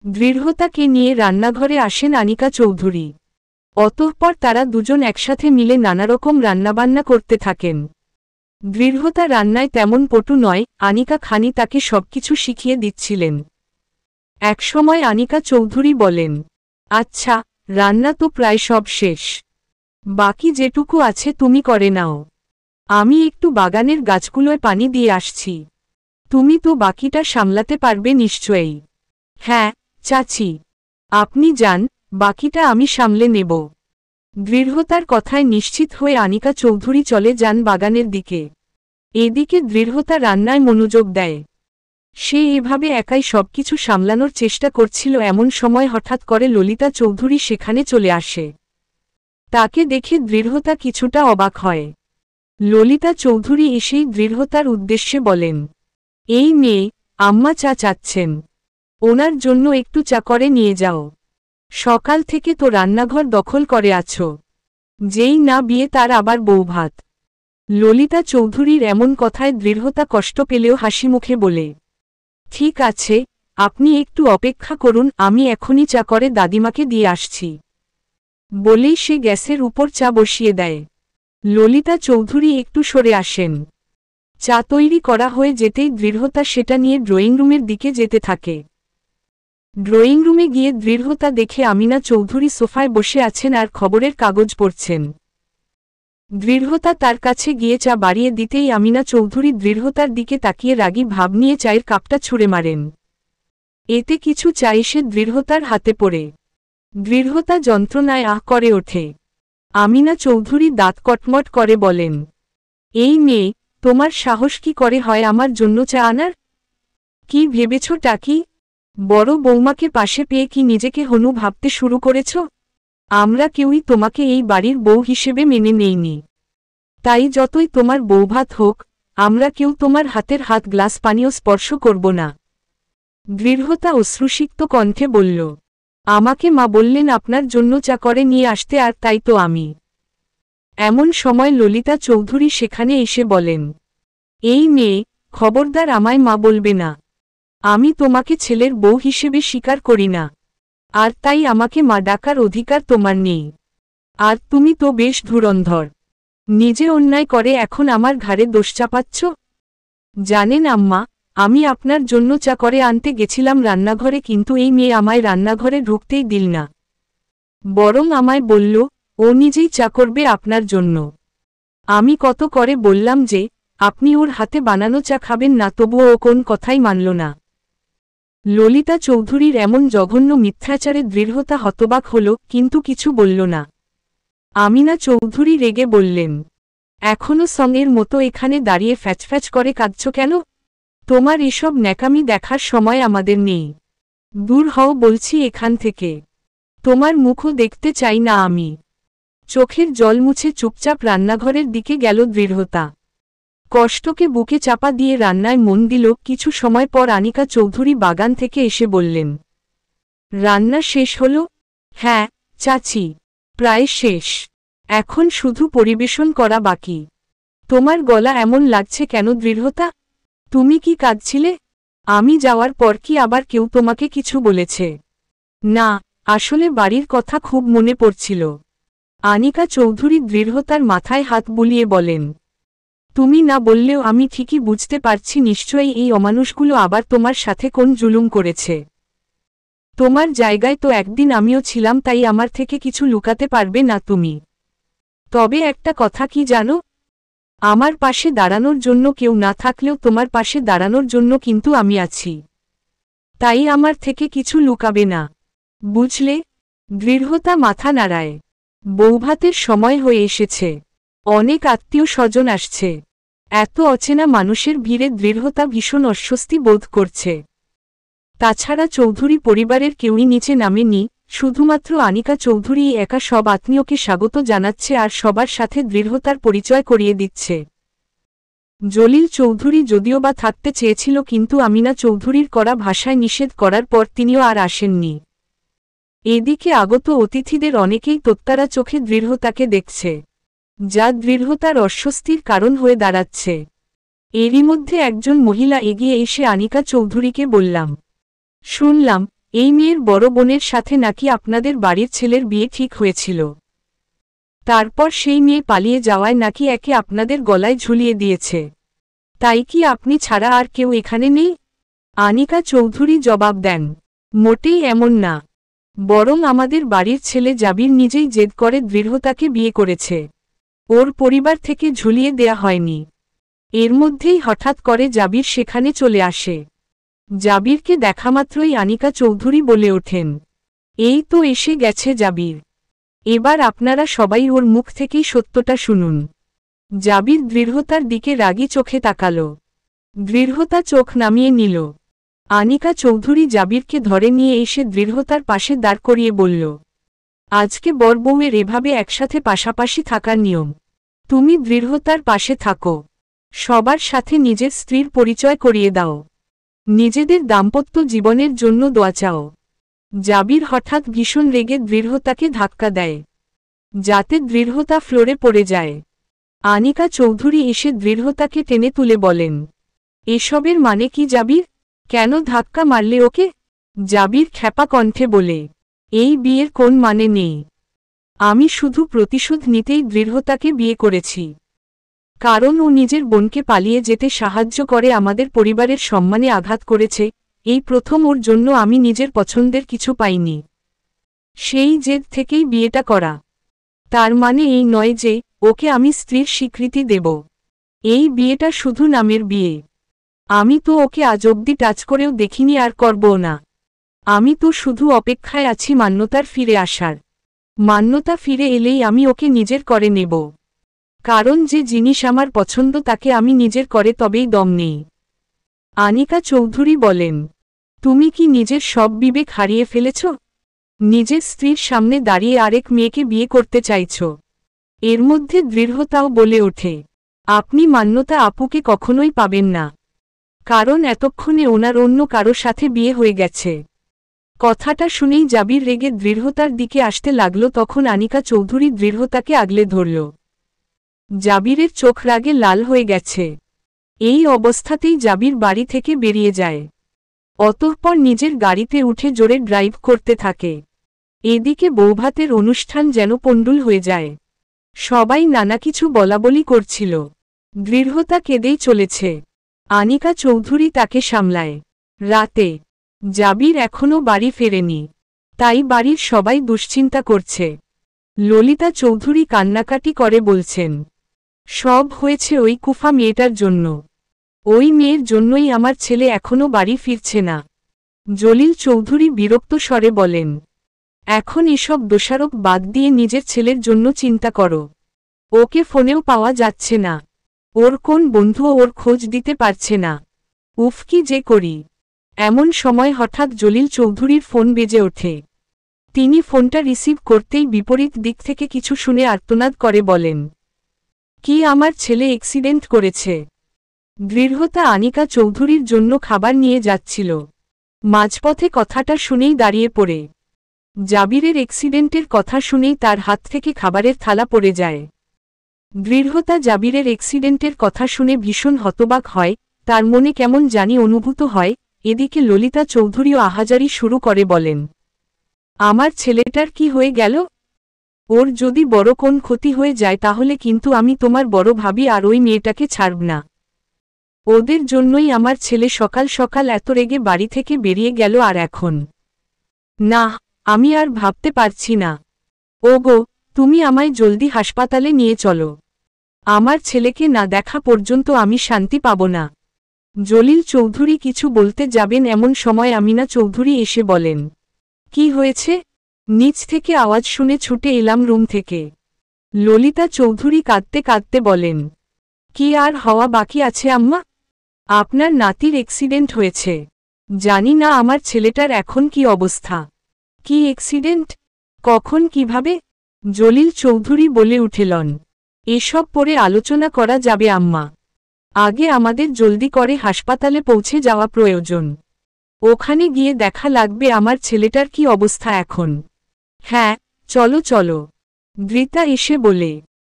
দৃঢ়তাকে নিয়ে রান্নাঘরে আসেন আনিকা চৌধুরী। অতঃপর তারা দুজন একসাথে মিলে নানারকম রান্নাবান্না করতে থাকেন। দৃঢ়তা রান্নায় তেমন পটু নয়, আনিকা খানি তাকে সবকিছু শিখিয়ে দিচ্ছিলেন। একসময় আনিকা চৌধুরী বলেন, আচ্ছা, রান্না তো প্রায় সব শেষ। বাকি যেটুকু আছে তুমি করে নাও। আমি একটু বাগানের গাছগুলোয় পানি দিয়ে আসছি। তুমি তো বাকিটা সামলাতে পারবে নিশ্চয়ই। হ্যাঁ, চাচি। আপনি যান, বাকিটা আমি সামলে নেব। দৃঢ়তার কথায় নিশ্চিত হয়ে আনিকা চৌধুরী চলে যান বাগানের দিকে। এদিকে দৃঢ়তা রান্নায় মনোযোগ দেয়। সে এভাবে একাই সবকিছু সামলানোর চেষ্টা করছিল, এমন সময় হঠাৎ করে ললিতা চৌধুরী সেখানে চলে আসে। তাকে দেখে দৃঢ়তা কিছুটা অবাক হয়। ললিতা চৌধুরী এসেই দৃঢ়তার উদ্দেশ্যে বলেন, এই মেয়ে, আম্মা চা চাচ্ছেন। ওনার জন্য একটু চা করে নিয়ে যাও। সকাল থেকে তো রান্নাঘর দখল করে আছো। যেই না বিয়ে তার আবার বউভাত। ললিতা চৌধুরীর এমন কথায় দৃঢ়তা কষ্ট পেলেও হাসিমুখে বলে, ঠিক আছে, আপনি একটু অপেক্ষা করুন, আমি এখনই চা করে দাদিমাকে দিয়ে আসছি। বলেই সে গ্যাসের উপর চা বসিয়ে দেয়। ললিতা চৌধুরী একটু সরে আসেন। চা তৈরি করা হয়ে যেতেই দৃঢ়তা সেটা নিয়ে ড্রয়িং রুমের দিকে যেতে থাকে। ড্রয়িং রুমে গিয়ে দৃঢ়তা দেখে আমিনা চৌধুরী সোফায় বসে আছেন আর খবরের কাগজ পড়ছেন। দৃঢ়তা তার কাছে গিয়ে চা বাড়িয়ে দিতেই আমিনা চৌধুরী দৃঢ়তার দিকে তাকিয়ে রাগী ভাব নিয়ে চায়ের কাপটা ছুঁড়ে মারেন। এতে কিছু চা এসে দৃঢ়তার হাতে পড়ে। দৃঢ়তা যন্ত্রণায় আহ করে ওঠে। আমিনা চৌধুরী দাঁত কটমট করে বলেন, এই মেয়ে, তোমার সাহস কি করে হয় আমার জন্য চা আনার? কি ভেবেছ টাকি? বড় বৌমাকে পাশে পেয়ে কি নিজেকে হনু ভাবতে শুরু করেছ? আমরা কেউই তোমাকে এই বাড়ির বউ হিসেবে মেনে নেইনি। তাই যতই তোমার বউভাত হোক, আমরা কেউ তোমার হাতের হাত গ্লাস পানীয় স্পর্শ করব না। দৃঢ়তা অশ্রুসিক্ত কণ্ঠে বলল, আমাকে মা বললেন আপনার জন্য চা করে নিয়ে আসতে, আর তাই তো আমি। এমন সময় ললিতা চৌধুরী সেখানে এসে বলেন, এই মেয়ে, খবরদার আমায় মা বলবে না। আমি তোমাকে ছেলের বউ হিসেবে স্বীকার করি না, আর তাই আমাকে মা ডাকার অধিকার তোমার নেই। আর তুমি তো বেশ ধুরন্ধর। নিজে অন্যায় করে এখন আমার ঘাড়ে দোষ চাপাচ্ছ। জানেন আম্মা, আমি আপনার জন্য চা করে আনতে গেছিলাম রান্নাঘরে, কিন্তু এই মেয়ে আমায় রান্নাঘরে ঢুকতেই দিল না। বরং আমায় বলল ও নিজেই চা করবে আপনার জন্য। আমি কত করে বললাম যে আপনি ওর হাতে বানানো চা খাবেন না, তবুও ও কোন কথাই মানল না। ললিতা চৌধুরীর এমন জঘন্য মিথ্যাচারে দৃঢ়তা হতবাক হল, কিন্তু কিছু বলল না। আমিনা চৌধুরী রেগে বললেন, এখনো সঙ্গের মতো এখানে দাঁড়িয়ে ফ্যাচফ্যাচ করে কাঁদছ কেন? তোমার এসব ন্যাকামি দেখার সময় আমাদের নেই। দূর হও বলছি এখান থেকে। তোমার মুখও দেখতে চাই না আমি। চোখের জল মুছে চুপচাপ রান্নাঘরের দিকে গেল দৃঢ়তা। কষ্টকে বুকে চাপা দিয়ে রান্নায় মন দিল। কিছু সময় পর আনিকা চৌধুরী বাগান থেকে এসে বললেন, রান্না শেষ হল? হ্যাঁ চাচি, প্রায় শেষ। এখন শুধু পরিবেশন করা বাকি। তোমার গলা এমন লাগছে কেন দৃঢ়তা? তুমি কি কাঁদছিলে? আমি যাওয়ার পর কি আবার কেউ তোমাকে কিছু বলেছে? না, আসলে বাড়ির কথা খুব মনে পড়ছিল। আনিকা চৌধুরী দৃঢ়তার মাথায় হাত বুলিয়ে বলেন, তুমি না বললেও আমি ঠিকই বুঝতে পারছি, নিশ্চয়ই এই অমানুষগুলো আবার তোমার সাথে কোন জুলুম করেছে। তোমার জায়গায় তো একদিন আমিও ছিলাম, তাই আমার থেকে কিছু লুকাতে পারবে না তুমি। তবে একটা কথা কি জানো? আমার পাশে দাঁড়ানোর জন্য কেউ না থাকলেও তোমার পাশে দাঁড়ানোর জন্য কিন্তু আমি আছি। তাই আমার থেকে কিছু লুকাবে না, বুঝলে? দৃঢ়তা মাথা নাড়ায়। বউভাতের সময় হয়ে এসেছে। অনেক আত্মীয় স্বজন আসছে। এত অচেনা মানুষের ভিড়ে দৃঢ়তা ভীষণ অস্বস্তি বোধ করছে। তাছাড়া চৌধুরী পরিবারের কেউই নিচে নামেনি, শুধুমাত্র আনিকা চৌধুরী একা সব আত্মীয়কে স্বাগত জানাচ্ছে আর সবার সাথে দৃঢ়তার পরিচয় করিয়ে দিচ্ছে। জলিল চৌধুরী যদিও বা থাকতে চেয়েছিল, কিন্তু আমিনা চৌধুরীর করা ভাষায় নিষেধ করার পর তিনিও আর আসেননি। এদিকে আগত অতিথিদের অনেকেই তোত্তারা চোখে দৃঢ়তাকে দেখছে, যা দৃঢ়তার অস্বস্তির কারণ হয়ে দাঁড়াচ্ছে। এরই মধ্যে একজন মহিলা এগিয়ে এসে আনিকা চৌধুরীকে বললাম, শুনলাম এই মেয়ের বড় বোনের সাথে নাকি আপনাদের বাড়ির ছেলের বিয়ে ঠিক হয়েছিল। তারপর সেই মেয়ে পালিয়ে যাওয়ায় নাকি একে আপনাদের গলায় ঝুলিয়ে দিয়েছে। তাই কি আপনি ছাড়া আর কেউ এখানে নেই? আনিকা চৌধুরী জবাব দেন, মোটেই এমন না। বরং আমাদের বাড়ির ছেলে জাবির নিজেই জেদ করে দৃঢ়তাকে বিয়ে করেছে। ওর পরিবার থেকে ঝুলিয়ে দেয়া হয়নি। এর মধ্যেই হঠাৎ করে জাবির সেখানে চলে আসে। জাবিরকে দেখামাত্রই আনিকা চৌধুরী বলে ওঠেন, এই তো এসে গেছে জাবির। এবার আপনারা সবাই ওর মুখ থেকেই সত্যটা শুনুন। জাবির দৃঢ়তার দিকে রাগী চোখে তাকালো। দৃঢ়তা চোখ নামিয়ে নিল। আনিকা চৌধুরী জাবিরকে ধরে নিয়ে এসে দৃঢ়তার পাশে দাঁড় করিয়ে বলল, আজকে বর বউয়ের এভাবে একসাথে পাশাপাশি থাকার নিয়ম। তুমি দৃঢ়তার পাশে থাকো, সবার সাথে নিজের স্ত্রীর পরিচয় করিয়ে দাও, নিজেদের দাম্পত্য জীবনের জন্য দোয়া চাও। জাবির হঠাৎ ভীষণ রেগে দৃঢ়তাকে ধাক্কা দেয়, যাতে দৃঢ়তা ফ্লোরে পড়ে যায়। আনিকা চৌধুরী এসে দৃঢ়তাকে টেনে তুলে বলেন, এসবের মানে কি জাবির? কেন ধাক্কা মারলে ওকে? জাবির খ্যাপা কণ্ঠে বলে, এই বিয়ের কোন মানে নেই। আমি শুধু প্রতিশোধ নিতেই দৃঢ়তাকে বিয়ে করেছি। কারণ ও নিজের বোনকে পালিয়ে যেতে সাহায্য করে আমাদের পরিবারের সম্মানে আঘাত করেছে, এই প্রথম ওর জন্য আমি নিজের পছন্দের কিছু পাইনি। সেই জেদ থেকেই বিয়েটা করা। তার মানে এই নয় যে ওকে আমি স্ত্রীর স্বীকৃতি দেব। এই বিয়েটা শুধু নামের বিয়ে। আমি তো ওকে আজ অবধি টাচ করেও দেখিনি, আর করবও না। আমি তো শুধু অপেক্ষায় আছি মান্যতার ফিরে আসার। মান্যতা ফিরে এলেই আমি ওকে নিজের করে নেব। কারণ যে জিনিস আমার পছন্দ তাকে আমি নিজের করে তবেই দম নেই। আনিকা চৌধুরী বলেন, তুমি কি নিজের সব বিবেক হারিয়ে ফেলেছ? নিজের স্ত্রীর সামনে দাঁড়িয়ে আরেক মেয়েকে বিয়ে করতে চাইছ? এর মধ্যে দৃঢ়তাও বলে ওঠে, আপনি মান্যতা আপুকে কখনোই পাবেন না। কারণ এতক্ষণে ওনার অন্য কারো সাথে বিয়ে হয়ে গেছে। কথাটা শুনেই জাবির রেগে দৃঢ়তার দিকে আসতে লাগল। তখন আনিকা চৌধুরী দৃঢ়তাকে আগলে ধরল। জাবিরের চোখ রাগে লাল হয়ে গেছে। এই অবস্থাতেই জাবির বাড়ি থেকে বেরিয়ে যায়। অতঃপর নিজের গাড়িতে উঠে জোরে ড্রাইভ করতে থাকে। এদিকে বৌভাতের অনুষ্ঠান যেন পণ্ডুল হয়ে যায়। সবাই নানা কিছু বলাবলি করছিল। দৃঢ়তা কেঁদেই চলেছে। আনিকা চৌধুরী তাকে সামলায়। রাতে জাবির এখনও বাড়ি ফেরেনি, তাই বাড়ির সবাই দুশ্চিন্তা করছে। ললিতা চৌধুরী কান্নাকাটি করে বলছেন, সব হয়েছে ওই কুফা মেয়েটার জন্য। ওই মেয়ের জন্যই আমার ছেলে এখনও বাড়ি ফিরছে না। জলিল চৌধুরী বিরক্ত স্বরে বলেন, এখন এসব দোষারোপ বাদ দিয়ে নিজের ছেলের জন্য চিন্তা করো। ওকে ফোনেও পাওয়া যাচ্ছে না। ওর কোন বন্ধুও ওর খোঁজ দিতে পারছে না। উফ, কি যে করি। এমন সময় হঠাৎ জলিল চৌধুরীর ফোন বেজে ওঠে। তিনি ফোনটা রিসিভ করতেই বিপরীত দিক থেকে কিছু শুনে আর্তনাদ করে বলেন, কি আমার ছেলে অ্যাক্সিডেন্ট করেছে? দৃঢ়তা আনিকা চৌধুরীর জন্য খাবার নিয়ে যাচ্ছিল। মাঝপথে কথাটা শুনেই দাঁড়িয়ে পড়ে। জাবিরের অ্যাক্সিডেন্টের কথা শুনেই তার হাত থেকে খাবারের থালা পড়ে যায়। দৃঢ়তা জাবিরের অ্যাক্সিডেন্টের কথা শুনে ভীষণ হতবাক হয়, তার মনে কেমন জানি অনুভূত হয়। এদিকে ললিতা চৌধুরীও আহাজারি শুরু করে বলেন, আমার ছেলেটার কি হয়ে গেল? ওর যদি বড় কোন ক্ষতি হয়ে যায় তাহলে কিন্তু আমি তোমার বড় ভাবি আর ওই মেয়েটাকে ছাড়ব না। ওদের জন্যই আমার ছেলে সকাল সকাল এত রেগে বাড়ি থেকে বেরিয়ে গেল, আর এখন না, আমি আর ভাবতে পারছি না। ওগো, তুমি আমায় জলদি হাসপাতালে নিয়ে চলো। আমার ছেলেকে না দেখা পর্যন্ত আমি শান্তি পাব না। জলিল চৌধুরী কিছু বলতে যাবেন এমন সময় আমিনা চৌধুরী এসে বলেন, কি হয়েছে? নিচ থেকে আওয়াজ শুনে ছুটে এলাম রুম থেকে। ললিতা চৌধুরী কাঁদতে কাঁদতে বলেন, কি আর হওয়া বাকি আছে আম্মা? আপনার নাতির অ্যাক্সিডেন্ট হয়েছে। জানি না আমার ছেলেটার এখন কি অবস্থা। কি অ্যাক্সিডেন্ট? কখন, কিভাবে? জলিল চৌধুরী বলে উঠেলন, এসব পরে আলোচনা করা যাবে আম্মা। আগে আমাদের জলদি করে হাসপাতালে পৌঁছে যাওয়া প্রয়োজন। ওখানে গিয়ে দেখা লাগবে আমার ছেলেটার কি অবস্থা এখন। হ্যাঁ, চলো চলো। ধৃতা এসে বলে,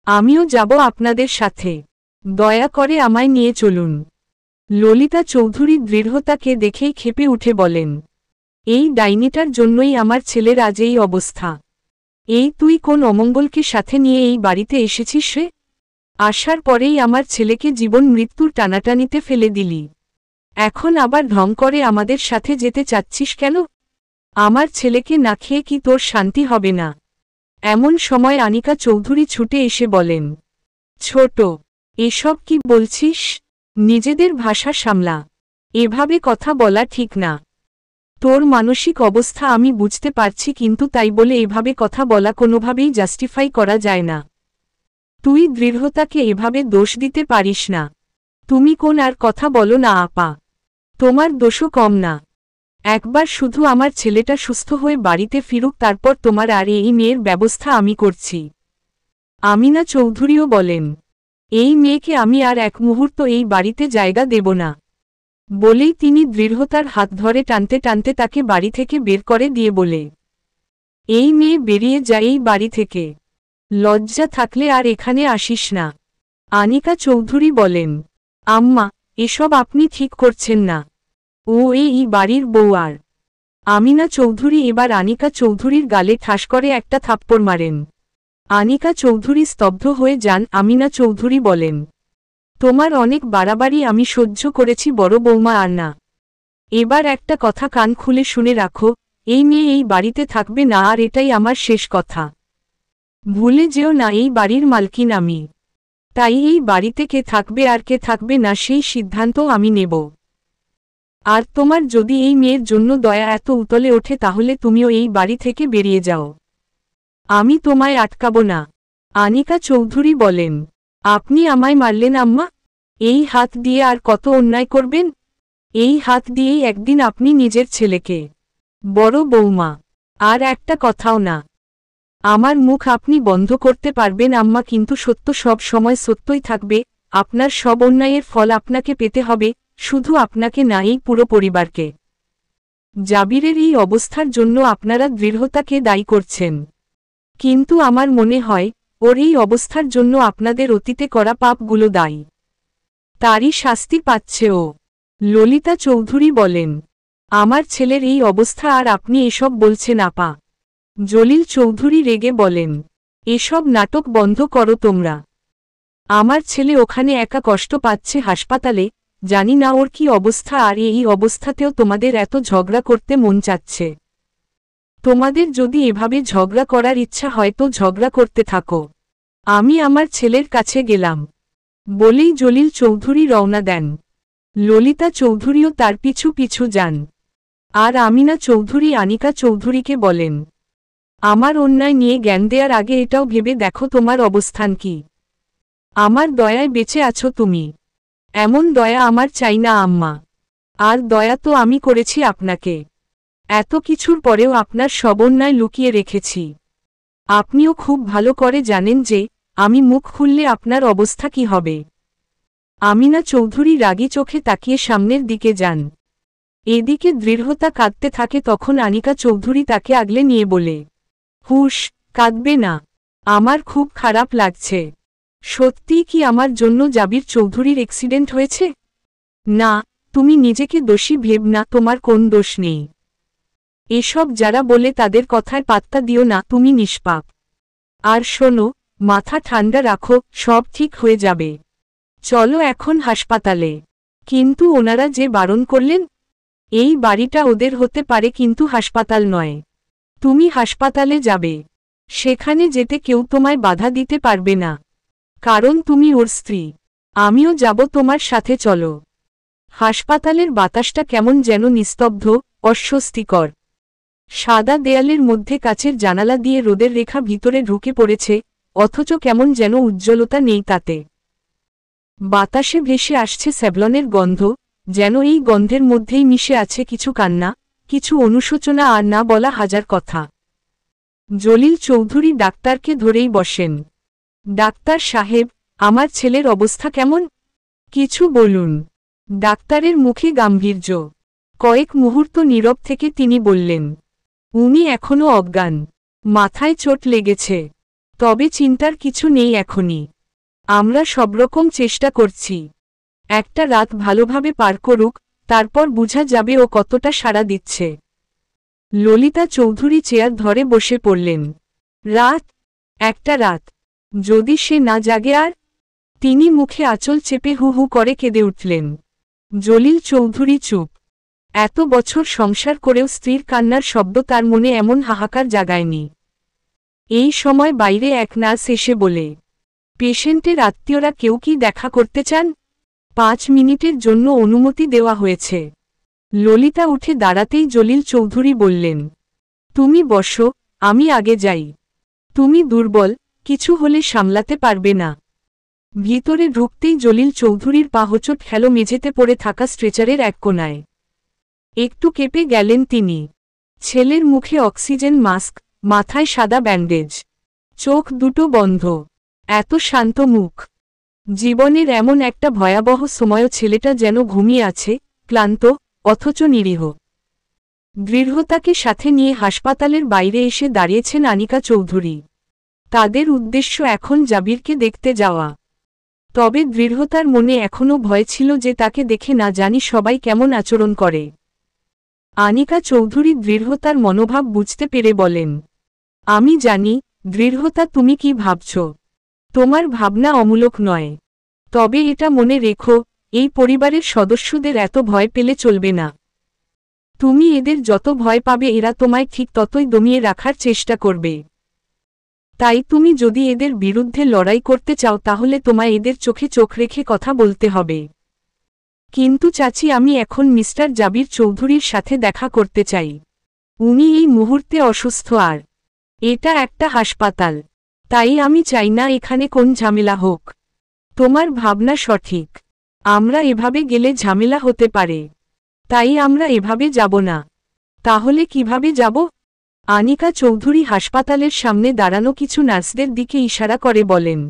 আমিও যাব আপনাদের সাথে। দয়া করে আমায় নিয়ে চলুন। ললিতা চৌধুরী দৃঢ়তাকে দেখেই ক্ষেপে উঠে বলেন, এই ডাইনিটার জন্যই আমার ছেলের আজ এই অবস্থা। এই তুই কোন অমঙ্গলকে সাথে নিয়ে এই বাড়িতে এসেছিস রে? আসার পরেই আমার ছেলেকে জীবন মৃত্যুর টানাটানিতে ফেলে দিলি। এখন আবার ঢং করে আমাদের সাথে যেতে চাচ্ছিস কেন? আমার ছেলেকে না খেয়ে কি তোর শান্তি হবে না? এমন সময় আনিকা চৌধুরী ছুটে এসে বলেন, ছোট, এসব কি বলছিস? নিজেদের ভাষা সামলা। এভাবে কথা বলা ঠিক না। তোর মানসিক অবস্থা আমি বুঝতে পারছি, কিন্তু তাই বলে এভাবে কথা বলা কোনোভাবেই জাস্টিফাই করা যায় না। তুই দৃঢ়তাকে এভাবে দোষ দিতে পারিস না। তুমি কোন আর কথা বলো না আপা। তোমার দোষও কম না। একবার শুধু আমার ছেলেটা সুস্থ হয়ে বাড়িতে ফিরুক, তারপর তোমার আর এই মেয়ের ব্যবস্থা আমি করছি। আমিনা চৌধুরীও বলেন, এই মেয়েকে আমি আর এক মুহূর্ত এই বাড়িতে জায়গা দেব না। বলেই তিনি দৃঢ়তার হাত ধরে টানতে টানতে তাকে বাড়ি থেকে বের করে দিয়ে বলে, এই মেয়ে বেরিয়ে যায় এই বাড়ি থেকে। লজ্জা থাকলে আর এখানে আসিস না। আনিকা চৌধুরী বলেন, আম্মা, এসব আপনি ঠিক করছেন না। ও এই বাড়ির বউ। আর আমিনা চৌধুরী এবার আনিকা চৌধুরীর গালে ঠাস করে একটা থাপ্পড় মারেন। আনিকা চৌধুরী স্তব্ধ হয়ে যান। আমিনা চৌধুরী বলেন, তোমার অনেক বাড়াবাড়ি আমি সহ্য করেছি বড় বৌমা, আর না। এবার একটা কথা কান খুলে শুনে রাখো, এই মেয়ে এই বাড়িতে থাকবে না, আর এটাই আমার শেষ কথা। ভুলে যেও না এই বাড়ির মালকিন আমি। তাই এই বাড়িতে কে থাকবে আর কে থাকবে না সেই সিদ্ধান্ত আমি নেব। আর তোমার যদি এই মেয়ের জন্য দয়া এত উতলে ওঠে তাহলে তুমিও এই বাড়ি থেকে বেরিয়ে যাও। আমি তোমায় আটকাবো না। আনিকা চৌধুরী বলেন, আপনি আমায় মারলেন আম্মা? এই হাত দিয়ে আর কত অন্যায় করবেন? এই হাত দিয়েই একদিন আপনি নিজের ছেলেকে। বড় বৌমা, আর একটা কথাও না। আমার মুখ আপনি বন্ধ করতে পারবেন আম্মা, কিন্তু সত্য সব সময় সত্যই থাকবে। আপনার সব অন্যায়ের ফল আপনাকে পেতে হবে, শুধু আপনাকে না, এই পুরো পরিবারকে। জাবিরের এই অবস্থার জন্য আপনারা দৃঢ়তাকে দায়ী করছেন, কিন্তু আমার মনে হয় ওর এই অবস্থার জন্য আপনাদের অতীতে করা পাপগুলো দায়ী। তারই শাস্তি পাচ্ছে ও। ললিতা চৌধুরী বলেন, আমার ছেলের এই অবস্থা আর আপনি এসব বলছেন আপা? জলিল চৌধুরী রেগে বলেন, এসব নাটক বন্ধ করো তোমরা। আমার ছেলে ওখানে একা কষ্ট পাচ্ছে হাসপাতালে, জানি না ওর কি অবস্থা, আর এই অবস্থাতেও তোমাদের এত ঝগড়া করতে মন চাচ্ছে। তোমাদের যদি এভাবে ঝগড়া করার ইচ্ছা হয় তো ঝগড়া করতে থাকো, আমি আমার ছেলের কাছে গেলাম। বলেই জলিল চৌধুরী রওনা দেন। ললিতা চৌধুরীও তার পিছু পিছু যান। আর আমিনা চৌধুরী আনিকা চৌধুরীকে বলেন, আমার অন্যায় নিয়ে জ্ঞান দেওয়ার আগে এটাও ভেবে দেখো তোমার অবস্থান কি। আমার দয়ায় বেঁচে আছো তুমি, এমন দয়া আমার চাই না আম্মা। আর দয়া তো আমি করেছি আপনাকে, এত কিছুর পরেও আপনার সব অন্যায় লুকিয়ে রেখেছি। আপনিও খুব ভালো করে জানেন যে আমি মুখ খুললে আপনার অবস্থা কি হবে। আমিনা চৌধুরী রাগী চোখে তাকিয়ে সামনের দিকে যান। এদিকে দৃঢ়তা কাঁদতে থাকে, তখন আনিকা চৌধুরী তাকে আগলে নিয়ে বলে, হুশ, কাঁদবে না। আমার খুব খারাপ লাগছে। সত্যিই কি আমার জন্য জাবির চৌধুরীর অ্যাক্সিডেন্ট হয়েছে? না, তুমি নিজেকে দোষী ভেব না, তোমার কোন দোষ নেই। এসব যারা বলে তাদের কথায় পাত্তা দিও না, তুমি নিষ্পাপ। আর শোনো, মাথা ঠান্ডা রাখো, সব ঠিক হয়ে যাবে। চলো এখন হাসপাতালে। কিন্তু ওনারা যে বারণ করলেন, এই বাড়িটা ওদের হতে পারে কিন্তু হাসপাতাল নয়। তুমি হাসপাতালে যাবে, সেখানে যেতে কেউ তোমায় বাধা দিতে পারবে না, কারণ তুমি ওর স্ত্রী। আমিও যাব তোমার সাথে, চলো। হাসপাতালের বাতাসটা কেমন যেন নিস্তব্ধ, অস্বস্তিকর। সাদা দেয়ালের মধ্যে কাচের জানালা দিয়ে রোদের রেখা ভিতরে ঢুকে পড়েছে, অথচ কেমন যেন উজ্জ্বলতা নেই তাতে। বাতাসে ভেসে আসছে স্যাভলনের গন্ধ, যেন এই গন্ধের মধ্যেই মিশে আছে কিছু কান্না, কিছু অনুশোচনা, আর না বলা হাজার কথা। জলিল চৌধুরী ডাক্তারকে ধরেই বসেন। ডাক্তার সাহেব, আমার ছেলের অবস্থা কেমন? কিছু বলুন। ডাক্তারের মুখে গাম্ভীর্য। কয়েক মুহূর্ত নীরব থেকে তিনি বললেন, উনি এখনও অজ্ঞান, মাথায় চোট লেগেছে, তবে চিন্তার কিছু নেই এখনই। আমরা সবরকম চেষ্টা করছি। একটা রাত ভালোভাবে পার করুক, তারপর বোঝা যাবে ও কতটা সাড়া দিচ্ছে। ললিতা চৌধুরী চেয়ার ধরে বসে পড়লেন। রাত? একটা রাত? যদি সে না জাগে আর? তিনি মুখে আঁচল চেপে হু হু করে কেঁদে উঠলেন। জলিল চৌধুরী চুপ। এত বছর সংসার করেও স্ত্রীর কান্নার শব্দ তার মনে এমন হাহাকার জাগায়নি। এই সময় বাইরে এক নার্স এসে বলে, পেশেন্টের আত্মীয়রা কেউ কি দেখা করতে চান? 5 মিনিটের জন্য অনুমতি দেওয়া হয়েছে। ললিতা উঠে দাঁড়াতেই জলিল চৌধুরী বললেন, তুমি বসো, আমি আগে যাই। তুমি দুর্বল, কিছু হলে সামলাতে পারবে না। ভিতরে ঢুকতেই জলিল চৌধুরীর পা হোঁচট খেল মেঝেতে পড়ে থাকা স্ট্রেচারের এক কোনায়। একটু কেঁপে গেলেন তিনি। ছেলের মুখে অক্সিজেন মাস্ক, মাথায় সাদা ব্যান্ডেজ, চোখ দুটো বন্ধ। এত শান্ত মুখ। জীবনের এমন একটা ভয়াবহ সময়ও ছেলেটা যেন ঘুমিয়ে আছে, ক্লান্ত অথচ নিরীহ। দৃঢ়তাকে সাথে নিয়ে হাসপাতালের বাইরে এসে দাঁড়িয়েছেন আনিকা চৌধুরী। তাদের উদ্দেশ্য এখন জাবিরকে দেখতে যাওয়া। তবে দৃঢ়তার মনে এখনও ভয় ছিল যে তাকে দেখে না জানি সবাই কেমন আচরণ করে। আনিকা চৌধুরী দৃঢ়তার মনোভাব বুঝতে পেরে বলেন, আমি জানি দৃঢ়তা তুমি কি ভাবছ। তোমার ভাবনা অমূলক নয়। তবে এটা মনে রেখো, এই পরিবারের সদস্যদের এত ভয় পেলে চলবে না। তুমি এদের যত ভয় পাবে এরা তোমায় ঠিক ততই দমিয়ে রাখার চেষ্টা করবে। তাই তুমি যদি এদের বিরুদ্ধে লড়াই করতে চাও তাহলে তোমায় এদের চোখে চোখ রেখে কথা বলতে হবে। কিন্তু চাচি, আমি এখন মিস্টার জাবির চৌধুরীর সাথে দেখা করতে চাই। উনি এই মুহূর্তে অসুস্থ আর এটা একটা হাসপাতাল। তাই আমি চাই না এখানে কোন ঝামেলা হোক। তোমার ভাবনা সঠিক। আমরা এভাবে গেলে ঝামেলা হতে পারে। তাই আমরা এভাবে যাব না। তাহলে কিভাবে যাব? আনিকা চৌধুরী হাসপাতালের সামনে দাঁড়ানো কিছু নার্সদের দিকে ইশারা করে বলেন,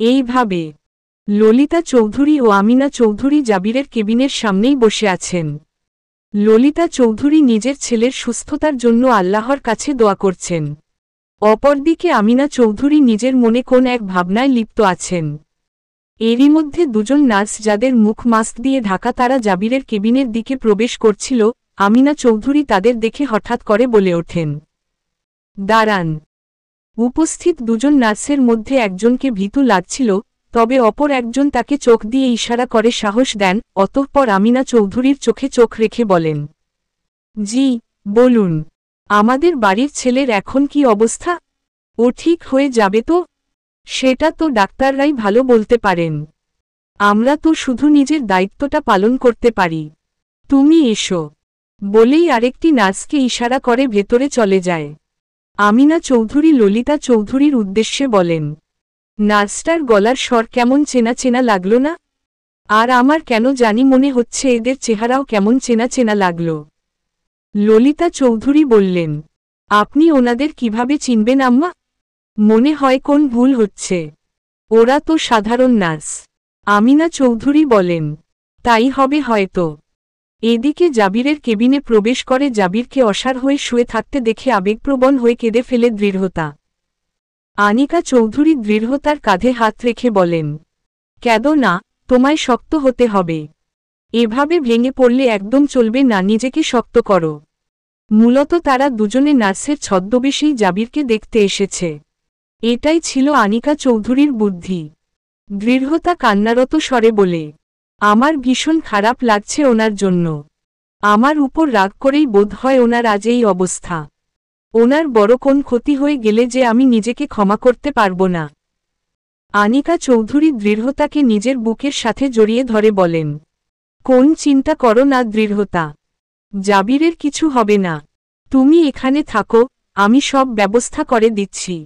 এইভাবে। ললিতা চৌধুরী ও আমিনা চৌধুরী জাবিরের কেবিনের সামনেই বসে আছেন। ললিতা চৌধুরী নিজের ছেলের সুস্থতার জন্য আল্লাহর কাছে দোয়া করছেন। অপরদিকে আমিনা চৌধুরী নিজের মনে কোন এক ভাবনায় লিপ্ত আছেন। এরই মধ্যে দুজন নার্স যাদের মুখ মাস্ক দিয়ে ঢাকা তারা জাবিরের কেবিনের দিকে প্রবেশ করছিল। আমিনা চৌধুরী তাদের দেখে হঠাৎ করে বলে ওঠেন, দাঁড়ান। উপস্থিত দুজন নার্সের মধ্যে একজনকে ভীতু লাগছিল, তবে অপর একজন তাকে চোখ দিয়ে ইশারা করে সাহস দেন। অতঃপর আমিনা চৌধুরীর চোখে চোখ রেখে বলেন, জি বলুন, আমাদের বাড়ির ছেলের এখন কি অবস্থা? ও ঠিক হয়ে যাবে তো? সেটা তো ডাক্তাররাই ভালো বলতে পারেন। আমরা তো শুধু নিজের দায়িত্বটা পালন করতে পারি। তুমি এসো বলেই আরেকটি নার্সকে ইশারা করে ভেতরে চলে যায়। আমিনা চৌধুরী ললিতা চৌধুরীর উদ্দেশ্যে বলেন, নার্সটার গলার স্বর কেমন চেনা চেনা লাগলো না? আর আমার কেন জানি মনে হচ্ছে এদের চেহারাও কেমন চেনা চেনা লাগল। ললিতা চৌধুরী বললেন, আপনি ওনাদের কিভাবে চিনবেন আম্মা? মনে হয় কোন ভুল হচ্ছে। ওরা তো সাধারণ নার্স। আমিনা চৌধুরী বলেন, তাই হবে হয়তো। এদিকে জাবিরের কেবিনে প্রবেশ করে জাবিরকে অসাড় হয়ে শুয়ে থাকতে দেখে আবেগপ্রবণ হয়ে কেঁদে ফেলে দৃঢ়তা। আনিকা চৌধুরী দৃঢ়তার কাঁধে হাত রেখে বলেন, কেঁদো না, তোমায় শক্ত হতে হবে। এভাবে ভেঙে পড়লে একদম চলবে না, নিজেকে শক্ত করো। মূলত তারা দুজনে নার্সের ছদ্মবেশেই জাবিরকে দেখতে এসেছে। এটাই ছিল আনিকা চৌধুরীর বুদ্ধি। দৃঢ়তা কান্নারত স্বরে বলে, আমার ভীষণ খারাপ লাগছে ওনার জন্য। আমার উপর রাগ করেই বোধ হয় ওনার আজ এই অবস্থা। ওনার বড় কোন ক্ষতি হয়ে গেলে যে আমি নিজেকে ক্ষমা করতে পারব না। আনিকা চৌধুরী দৃঢ়তাকে নিজের বুকের সাথে জড়িয়ে ধরে বলেন, কোন চিন্তা করো না দৃঢ়তা, জাবিরের কিছু হবে না। তুমি এখানে থাকো, আমি সব ব্যবস্থা করে দিচ্ছি।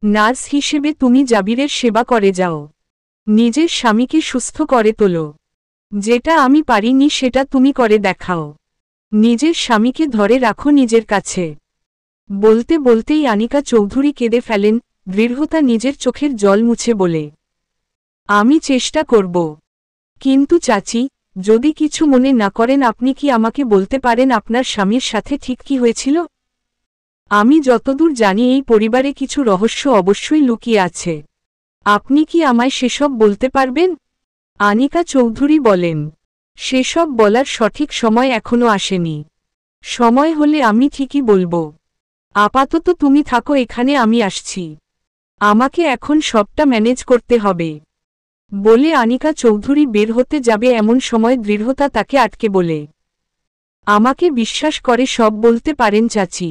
নার্স হিসেবে তুমি জাবিরের সেবা করে যাও। নিজের স্বামীকে সুস্থ করে তোলো। যেটা আমি পারিনি সেটা তুমি করে দেখাও। নিজের স্বামীকে ধরে রাখো নিজের কাছে। বলতে বলতেই আনিকা চৌধুরী কেঁদে ফেলেন। দৃঢ়তা নিজের চোখের জল মুছে বলে, আমি চেষ্টা করব। কিন্তু চাচি, যদি কিছু মনে না করেন আপনি কি আমাকে বলতে পারেন আপনার স্বামীর সাথে ঠিক কি হয়েছিল? আমি যতদূর জানি এই পরিবারে কিছু রহস্য অবশ্যই লুকিয়ে আছে। আপনি কি আমায় সেসব বলতে পারবেন? আনিকা চৌধুরী বলেন, সেসব বলার সঠিক সময় এখনো আসেনি। সময় হলে আমি ঠিকই বলবো। আপাতত তুমি থাকো এখানে, আমি আসছি। আমাকে এখন সবটা ম্যানেজ করতে হবে। বলে আনিকা চৌধুরী বের হতে যাবে এমন সময় দৃঢ়তা তাকে আটকে বলে, আমাকে বিশ্বাস করে সব বলতে পারেন চাচি।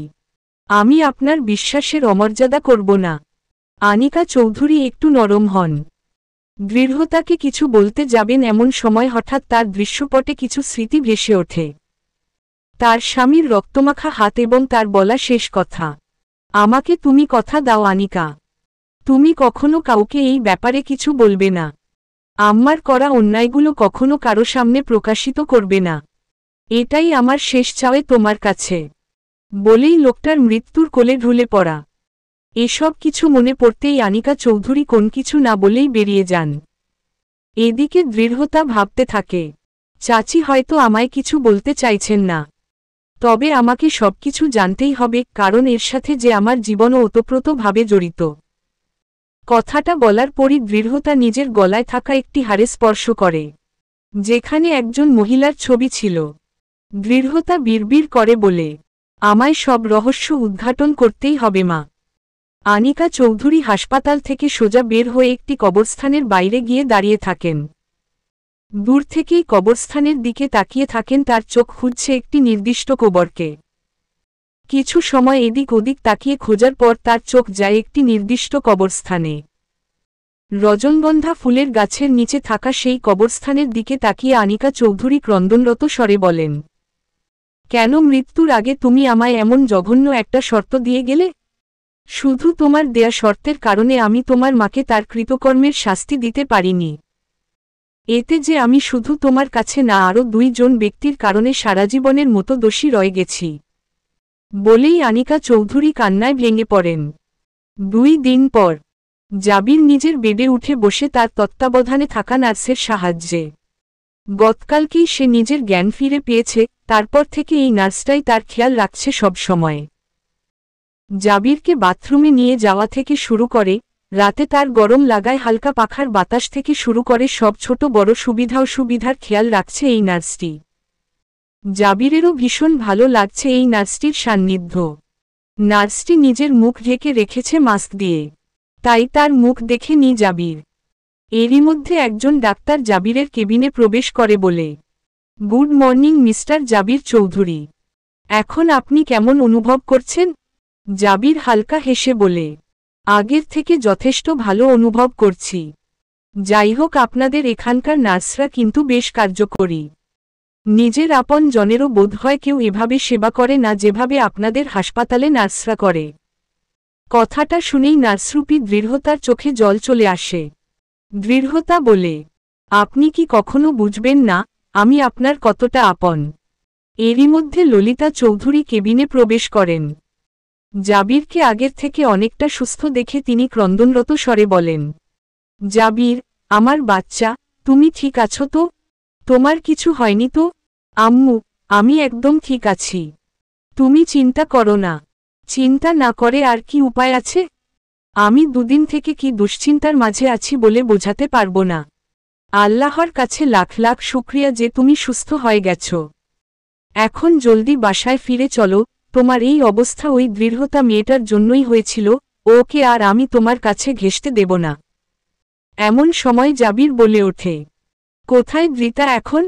আমি আপনার বিশ্বাসের অমর্যাদা করব না। আনিকা চৌধুরী একটু নরম হন। দৃঢ়তাকে কিছু বলতে যাবেন এমন সময় হঠাৎ তার দৃশ্যপটে কিছু স্মৃতি ভেসে ওঠে। তার স্বামীর রক্তমাখা হাত এবং তার বলা শেষ কথা, আমাকে তুমি কথা দাও আনিকা, তুমি কখনো কাউকে এই ব্যাপারে কিছু বলবে না। আম্মার করা অন্যায়গুলো কখনো কারো সামনে প্রকাশিত করবে না। এটাই আমার শেষ চাওয়া তোমার কাছে। বলেই লোকটার মৃত্যুর কোলে ঢুলে পড়া। এসব কিছু মনে পড়তেই আনিকা চৌধুরী কোন কিছু না বলেই বেরিয়ে যান। এদিকে দৃঢ়তা ভাবতে থাকে, চাচি হয়তো আমায় কিছু বলতে চাইছেন না, তবে আমাকে সবকিছু জানতেই হবে, কারণ এর সাথে যে আমার জীবনও ওতপ্রোতভাবে জড়িত। কথাটা বলার পরই দৃঢ়তা নিজের গলায় থাকা একটি হাড়ে স্পর্শ করে, যেখানে একজন মহিলার ছবি ছিল। দৃঢ়তা বিড়বিড় করে বলে, আমায় সব রহস্য উদ্ঘাটন করতেই হবে মা। আনিকা চৌধুরী হাসপাতাল থেকে সোজা বের হয়ে একটি কবরস্থানের বাইরে গিয়ে দাঁড়িয়ে থাকেন। দূর থেকেই কবরস্থানের দিকে তাকিয়ে থাকেন, তার চোখ খুঁজছে একটি নির্দিষ্ট কবরকে। কিছু সময় এদিক ওদিক তাকিয়ে খোঁজার পর তার চোখ যায় একটি নির্দিষ্ট কবরস্থানে। রজনীগন্ধা ফুলের গাছের নিচে থাকা সেই কবরস্থানের দিকে তাকিয়ে আনিকা চৌধুরী ক্রন্দনরত স্বরে বলেন, কেন মৃত্যুর আগে তুমি আমায় এমন জঘন্য একটা শর্ত দিয়ে গেলে? শুধু তোমার দেয়া শর্তের কারণে আমি তোমার মাকে তার কৃতকর্মের শাস্তি দিতে পারিনি। এতে যে আমি শুধু তোমার কাছে না, আরও 2 জন ব্যক্তির কারণে সারাজীবনের মতো দোষী রয়ে গেছি। বলেই আনিকা চৌধুরী কান্নায় ভেঙে পড়েন। 2 দিন পর জাবির নিজের বেডে উঠে বসে তার তত্ত্বাবধানে থাকা নার্সের সাহায্যে। গতকালকেই সে নিজের জ্ঞান ফিরে পেয়েছে, তারপর থেকে এই নার্সটাই তার খেয়াল রাখছে সব সময়। জাবিরকে বাথরুমে নিয়ে যাওয়া থেকে শুরু করে, রাতে তার গরম লাগায় হালকা পাখার বাতাস থেকে শুরু করে সব ছোট বড় সুবিধার খেয়াল রাখছে এই নার্সটি। জাবিরেরও ভীষণ ভালো লাগছে এই নার্সটির সান্নিধ্য। নার্সটি নিজের মুখ ঢেকে রেখেছে মাস্ক দিয়ে, তাই তার মুখ দেখে নি জাবির। এরই মধ্যে একজন ডাক্তার জাবিরের কেবিনে প্রবেশ করে বলে, গুড মর্নিং মিস্টার জাবির চৌধুরী, এখন আপনি কেমন অনুভব করছেন? জাবির হালকা হেসে বলে, আগের থেকে যথেষ্ট ভালো অনুভব করছি। যাই হোক, আপনাদের এখানকার নার্সরা কিন্তু বেশ কার্যকরী। নিজের আপন জনেরও বোধহয় কেউ এভাবে সেবা করে না যেভাবে আপনাদের হাসপাতালে নার্সরা করে। কথাটা শুনেই নার্সরূপী দৃঢ়তার চোখে জল চলে আসে। দৃঢ়তা বলে, আপনি কি কখনো বুঝবেন না আমি আপনার কতটা আপন? এরই মধ্যে ললিতা চৌধুরী কেবিনে প্রবেশ করেন। জাবিরকে আগের থেকে অনেকটা সুস্থ দেখে তিনি ক্রন্দনরত স্বরে বলেন, জাবির, আমার বাচ্চা, তুমি ঠিক আছো তো? তোমার কিছু হয়নি তো? আম্মু, আমি একদম ঠিক আছি। তুমি চিন্তা করো না। চিন্তা না করে আর কি উপায় আছে? আমি 2 দিন থেকে কি দুশ্চিন্তার মাঝে আছি বলে বোঝাতে পারবো না। আল্লাহর কাছে লাখ লাখ শুকরিয়া যে তুমি সুস্থ হয়ে গেছো। এখন জলদি বাসায় ফিরে চলো, তোমার এই অবস্থা ওই দৃঢ়তা মেয়েটার জন্যই হয়েছিল, ওকে আর আমি তোমার কাছে ঘেঁষতে দেব না। এমন সময় জাবির বলে ওঠে, কোথায় দৃতা এখন?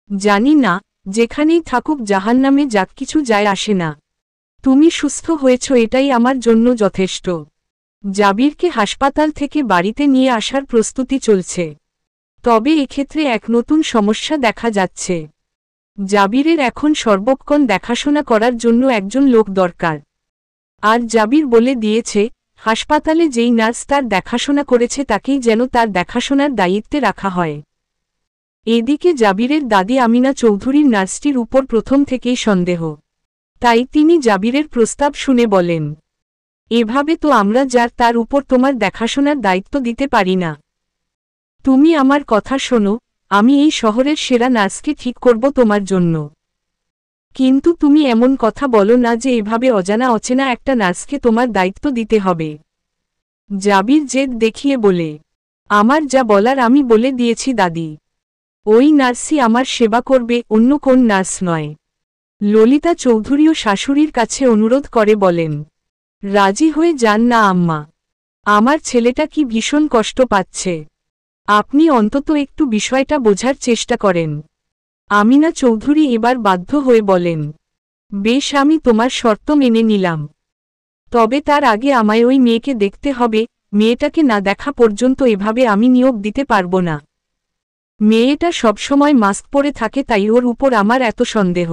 জানি না, যেখানেই থাকুক জাহান্নামে যাক, কিছু যায় আসে না। তুমি সুস্থ হয়েছ এটাই আমার জন্য যথেষ্ট। জাবিরকে হাসপাতাল থেকে বাড়িতে নিয়ে আসার প্রস্তুতি চলছে। তবে এক্ষেত্রে এক নতুন সমস্যা দেখা যাচ্ছে। জাবিরের এখন সর্বক্ষণ দেখাশোনা করার জন্য একজন লোক দরকার। আর জাবির বলে দিয়েছে, হাসপাতালে যেই নার্স তার দেখাশোনা করেছে তাকেই যেন তার দেখাশোনার দায়িত্বে রাখা হয়। এদিকে জাবিরের দাদি আমিনা চৌধুরীর নার্সটির উপর প্রথম থেকেই সন্দেহ। তাই তিনি জাবিরের প্রস্তাব শুনে বলেন, এভাবে তো আমরা যার তার উপর তোমার দেখাশোনার দায়িত্ব দিতে পারি না। তুমি আমার কথা শোনো, আমি এই শহরের সেরা নার্সকে ঠিক করব তোমার জন্য। কিন্তু তুমি এমন কথা বলো না যে এভাবে অজানা অচেনা একটা নার্সকে তোমার দায়িত্ব দিতে হবে। জাবির জেদ দেখিয়ে বলে, আমার যা বলার আমি বলে দিয়েছি দাদি। ওই নার্সই আমার সেবা করবে, অন্য কোন নার্স নয়। ললিতা চৌধুরীও শাশুড়ির কাছে অনুরোধ করে বলেন, রাজি হয়ে যান না আম্মা, আমার ছেলেটা কি ভীষণ কষ্ট পাচ্ছে। আপনি অন্তত একটু বিষয়টা বোঝার চেষ্টা করেন। আমিনা চৌধুরী এবার বাধ্য হয়ে বলেন, বেশ, আমি তোমার শর্ত মেনে নিলাম। তবে তার আগে আমায় ওই মেয়েকে দেখতে হবে, মেয়েটাকে না দেখা পর্যন্ত এভাবে আমি নিয়োগ দিতে পারব না। মেয়েটা সবসময় মাস্ক পরে থাকে, তাই ওর উপর আমার এত সন্দেহ।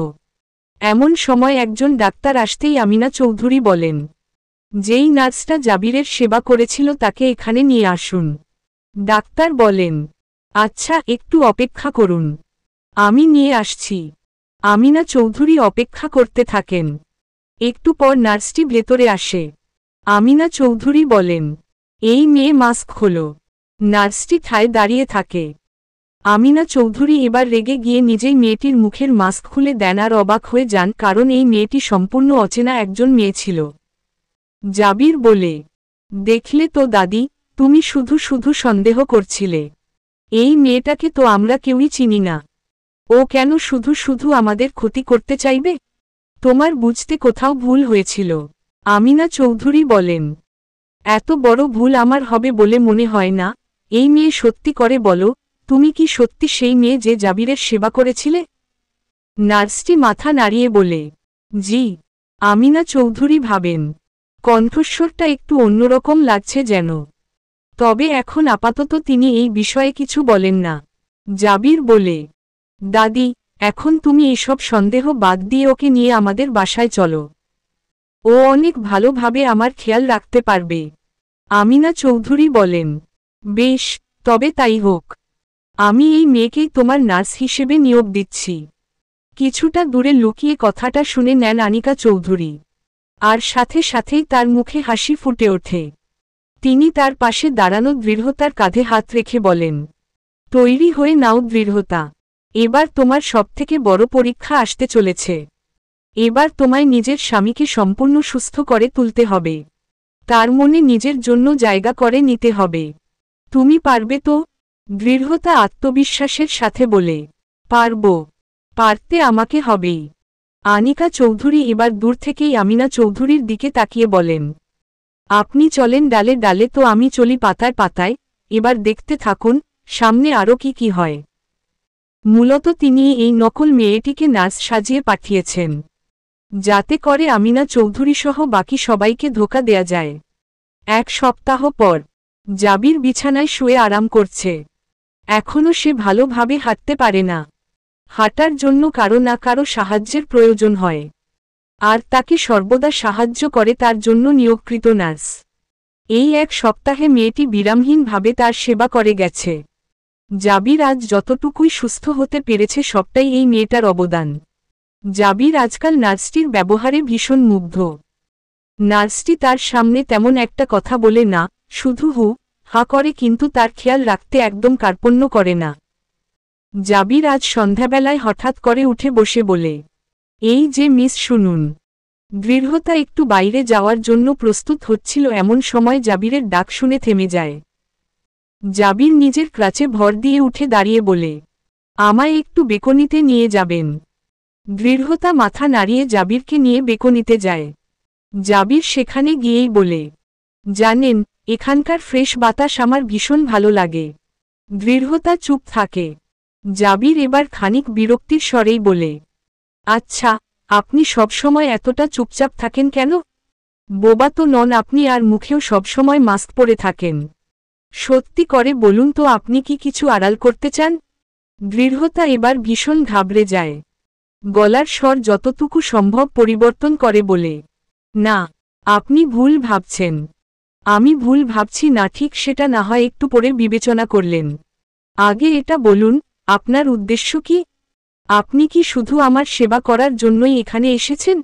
এমন সময় একজন ডাক্তার আসতেই আমিনা চৌধুরী বলেন, যেই নার্সটা জাবিরের সেবা করেছিল তাকে এখানে নিয়ে আসুন। ডাক্তার বলেন, আচ্ছা, একটু অপেক্ষা করুন, আমি নিয়ে আসছি। আমিনা চৌধুরী অপেক্ষা করতে থাকেন। একটু পর নার্সটি ভেতরে আসে। আমিনা চৌধুরী বলেন, এই মেয়ে মাস্ক খোলো। নার্সটি ঠায় দাঁড়িয়ে থাকে। আমিনা চৌধুরী এবার রেগে গিয়ে নিজেই মেয়েটির মুখের মাস্ক খুলে দেন আর অবাক হয়ে যান, কারণ এই মেয়েটি সম্পূর্ণ অচেনা একজন মেয়ে ছিল। জাবির বলে, দেখলে তো দাদি, তুমি শুধু শুধু সন্দেহ করছিলে। এই মেয়েটাকে তো আমরা কেউই চিনি না। ও কেন শুধু শুধু আমাদের ক্ষতি করতে চাইবে? তোমার বুঝতে কোথাও ভুল হয়েছিল। আমিনা চৌধুরী বলেন, এত বড় ভুল আমার হবে বলে মনে হয় না। এই মেয়ে সত্যি করে বলো, তুমি কি সত্যি সেই মেয়ে যে জাবিরের সেবা করেছিলে? নার্সটি মাথা নাড়িয়ে বলে, জি। আমিনা চৌধুরী ভাবেন, কণ্ঠস্বরটা একটু অন্যরকম লাগছে যেন। তবে এখন আপাতত তিনি এই বিষয়ে কিছু বলেন না। জাবির বলে, দাদি, এখন তুমি এসব সন্দেহ বাদ দিয়ে ওকে নিয়ে আমাদের বাসায় চলো। ও অনেক ভালোভাবে আমার খেয়াল রাখতে পারবে। আমিনা চৌধুরী বলেন, বেশ, তবে তাই হোক। আমি এই মেয়েকেই তোমার নার্স হিসেবে নিয়োগ দিচ্ছি। কিছুটা দূরে লুকিয়ে কথাটা শুনে নেন আনিকা চৌধুরী। আর সাথে সাথেই তার মুখে হাসি ফুটে ওঠে। তিনি তার পাশে দাঁড়ানো দৃঢ়তার কাঁধে হাত রেখে বলেন, তৈরি হয়ে নাও দৃঢ়তা। এবার তোমার সবথেকে বড় পরীক্ষা আসতে চলেছে। এবার তোমায় নিজের স্বামীকে সম্পূর্ণ সুস্থ করে তুলতে হবে। তার মনে নিজের জন্য জায়গা করে নিতে হবে। তুমি পারবে তো? দৃঢ়তা আত্মবিশ্বাসের সাথে বলে, পারব। পারতে আমাকে হবেই। আনিকা চৌধুরী এবার দূর থেকেই আমিনা চৌধুরীর দিকে তাকিয়ে বলেন, আপনি চলেন ডালে ডালে তো আমি চলি পাতায় পাতায়। এবার দেখতে থাকুন সামনে আরও কি কি হয়। মূলত তিনি এই নকল মেয়েটিকে নার্স সাজিয়ে পাঠিয়েছেন, যাতে করে আমিনা চৌধুরীসহ বাকি সবাইকে ধোঁকা দেয়া যায়। এক সপ্তাহ পর জাবির বিছানায় শুয়ে আরাম করছে। এখনও সে ভালোভাবে হাঁটতে পারে না। হাঁটার জন্য কারো না কারো সাহায্যের প্রয়োজন হয়, আর তাকে সর্বদা সাহায্য করে তার জন্য নিয়োগকৃত নার্স। এই এক সপ্তাহে মেয়েটি বিরামহীনভাবে তার সেবা করে গেছে। জাবির আজ যতটুকুই সুস্থ হতে পেরেছে সবটাই এই মেয়েটার অবদান। জাবির আজকাল নার্সটির ব্যবহারে ভীষণ মুগ্ধ। নার্সটি তার সামনে তেমন একটা কথা বলে না, শুধু হু হা করে, কিন্তু তার খেয়াল রাখতে একদম কার্পণ্য করে না। জাবির আজ সন্ধ্যাবেলায় হঠাৎ করে উঠে বসে বলে, এই যে মিস শুনুন। দৃঢ়তা একটু বাইরে যাওয়ার জন্য প্রস্তুত হচ্ছিল, এমন সময় জাবিরের ডাক শুনে থেমে যায়। জাবির নিজের ক্রাচে ভর দিয়ে উঠে দাঁড়িয়ে বলে, আমায় একটু বেকনিতে নিয়ে যাবেন। দৃঢ়তা মাথা নাড়িয়ে জাবিরকে নিয়ে বেকনিতে যায়। জাবির সেখানে গিয়েই বলে, জানেন, এখানকার ফ্রেশ বাতাস আমার ভীষণ ভালো লাগে। দৃঢ়তা চুপ থাকে। জাবির এবার খানিক বিরক্তির স্বরেই বলে, আচ্ছা, আপনি সবসময় এতটা চুপচাপ থাকেন কেন? বোবা তো নন আপনি, আর মুখেও সবসময় মাস্ক পরে থাকেন। সত্যি করে বলুন তো, আপনি কি কিছু আড়াল করতে চান? দৃঢ়তা এবার ভীষণ ঘাবড়ে যায়। গলার স্বর যতটুকু সম্ভব পরিবর্তন করে বলে, না, আপনি ভুল ভাবছেন। আমি ভুল ভাবছি না ঠিক, সেটা না হয় একটু পরে বিবেচনা করলেন। আগে এটা বলুন, আপনার উদ্দেশ্য কি? আপনি কি শুধু আমার সেবা করার জন্যই এখানে এসেছেন?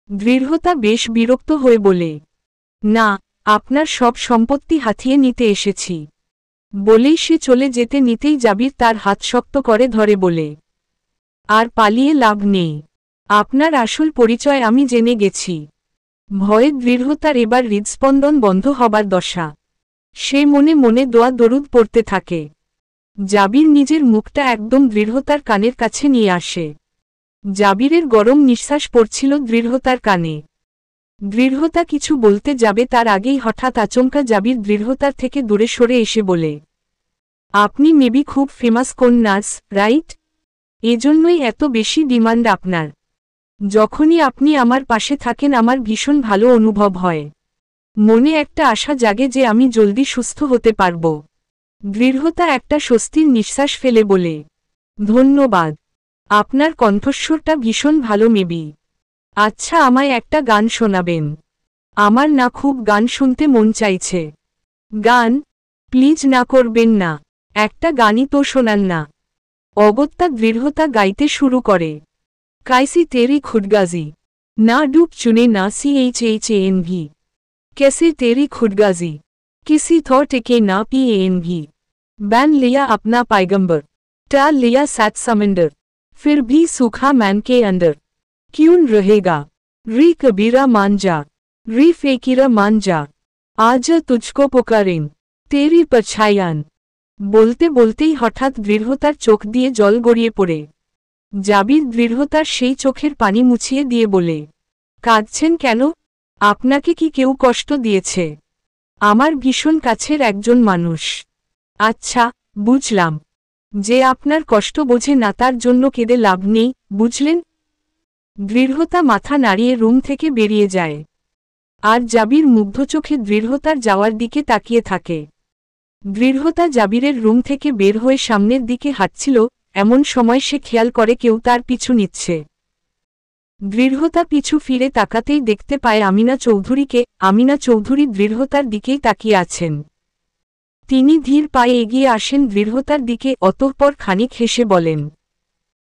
দৃঢ়তা বেশ বিরক্ত হয়ে বলে, না, আপনার সব সম্পত্তি হাতিয়ে নিতে এসেছি। বলেই সে চলে যেতে নিতেই জাবির তার হাত শক্ত করে ধরে বলে, আর পালিয়ে লাভ নেই। আপনার আসল পরিচয় আমি জেনে গেছি। ভয়ে দৃঢ়তার এবার হৃদস্পন্দন বন্ধ হবার দশা। সে মনে মনে দোয়া দরুদ পড়তে থাকে। জাবির নিজের মুখটা একদম দৃঢ়তার কানের কাছে নিয়ে আসে। জাবিরের গরম নিঃশ্বাস পড়ছিল দৃঢ়তার কানে। দৃঢ়তা কিছু বলতে যাবে তার আগেই হঠাৎ আচমকা জাবির দৃঢ়তার থেকে দূরে সরে এসে বলে, আপনি মেবি খুব ফেমাস কোন নার্স, রাইট? এজন্যই এত বেশি ডিমান্ড আপনার। যখনই আপনি আমার পাশে থাকেন আমার ভীষণ ভালো অনুভব হয়। মনে একটা আশা জাগে যে আমি জলদি সুস্থ হতে পারব। দৃঢ়তা একটা স্বস্তির নিঃশ্বাস ফেলে বলে, ধন্যবাদ। আপনার কণ্ঠস্বরটা ভীষণ ভালো মেবি। আচ্ছা, আমায় একটা গান শোনাবেন? আমার না খুব গান শুনতে মন চাইছে। গান? প্লিজ না করবেন না, একটা গানই তো শোনান না। অগত্যা দৃঢ়তা গাইতে শুরু করে, কাইসি তেরি খুদগাজি, না ডুব চুনে না CHHANV, कैसी तेरी खुदगाजी, किसी थॉट के ना PANV, बैन लिया अपना पैगंबर। टा लिया 7 समंदर, फिर भी सूखा मैन के अंदर क्यों रहेगा। री कबीरा मान जा, री फेकीरा मान जा, आज तुझको पुकारें तेरी परछायान। বলতে বলতেই হঠাৎ দৃঢ়তার চোখ দিয়ে জল গড়িয়ে পড়ে। জাবির দৃঢ়তার সেই চোখের পানি মুছিয়ে দিয়ে বলে, কাঁদছেন কেন? আপনাকে কি কেউ কষ্ট দিয়েছে? আমার ভীষণ কাছের একজন মানুষ। আচ্ছা, বুঝলাম। যে আপনার কষ্ট বোঝে না তার জন্য কেঁদে লাভ নেই, বুঝলেন? দৃঢ়তা মাথা নাড়িয়ে রুম থেকে বেরিয়ে যায়। আর জাবির মুগ্ধ চোখে দৃঢ়তার যাওয়ার দিকে তাকিয়ে থাকে। দৃঢ়তা জাবিরের রুম থেকে বের হয়ে সামনের দিকে হাঁটছিল, এমন সময় সে খেয়াল করে কেউ তার পিছু নিচ্ছে। দৃঢ়তা পিছু ফিরে তাকাতেই দেখতে পায় আমিনা চৌধুরীকে। আমিনা চৌধুরী দৃঢ়তার দিকেই তাকিয়ে আছেন। তিনি ধীর পায়ে এগিয়ে আসেন দৃঢ়তার দিকে, অতঃপর খানিক হেসে বলেন,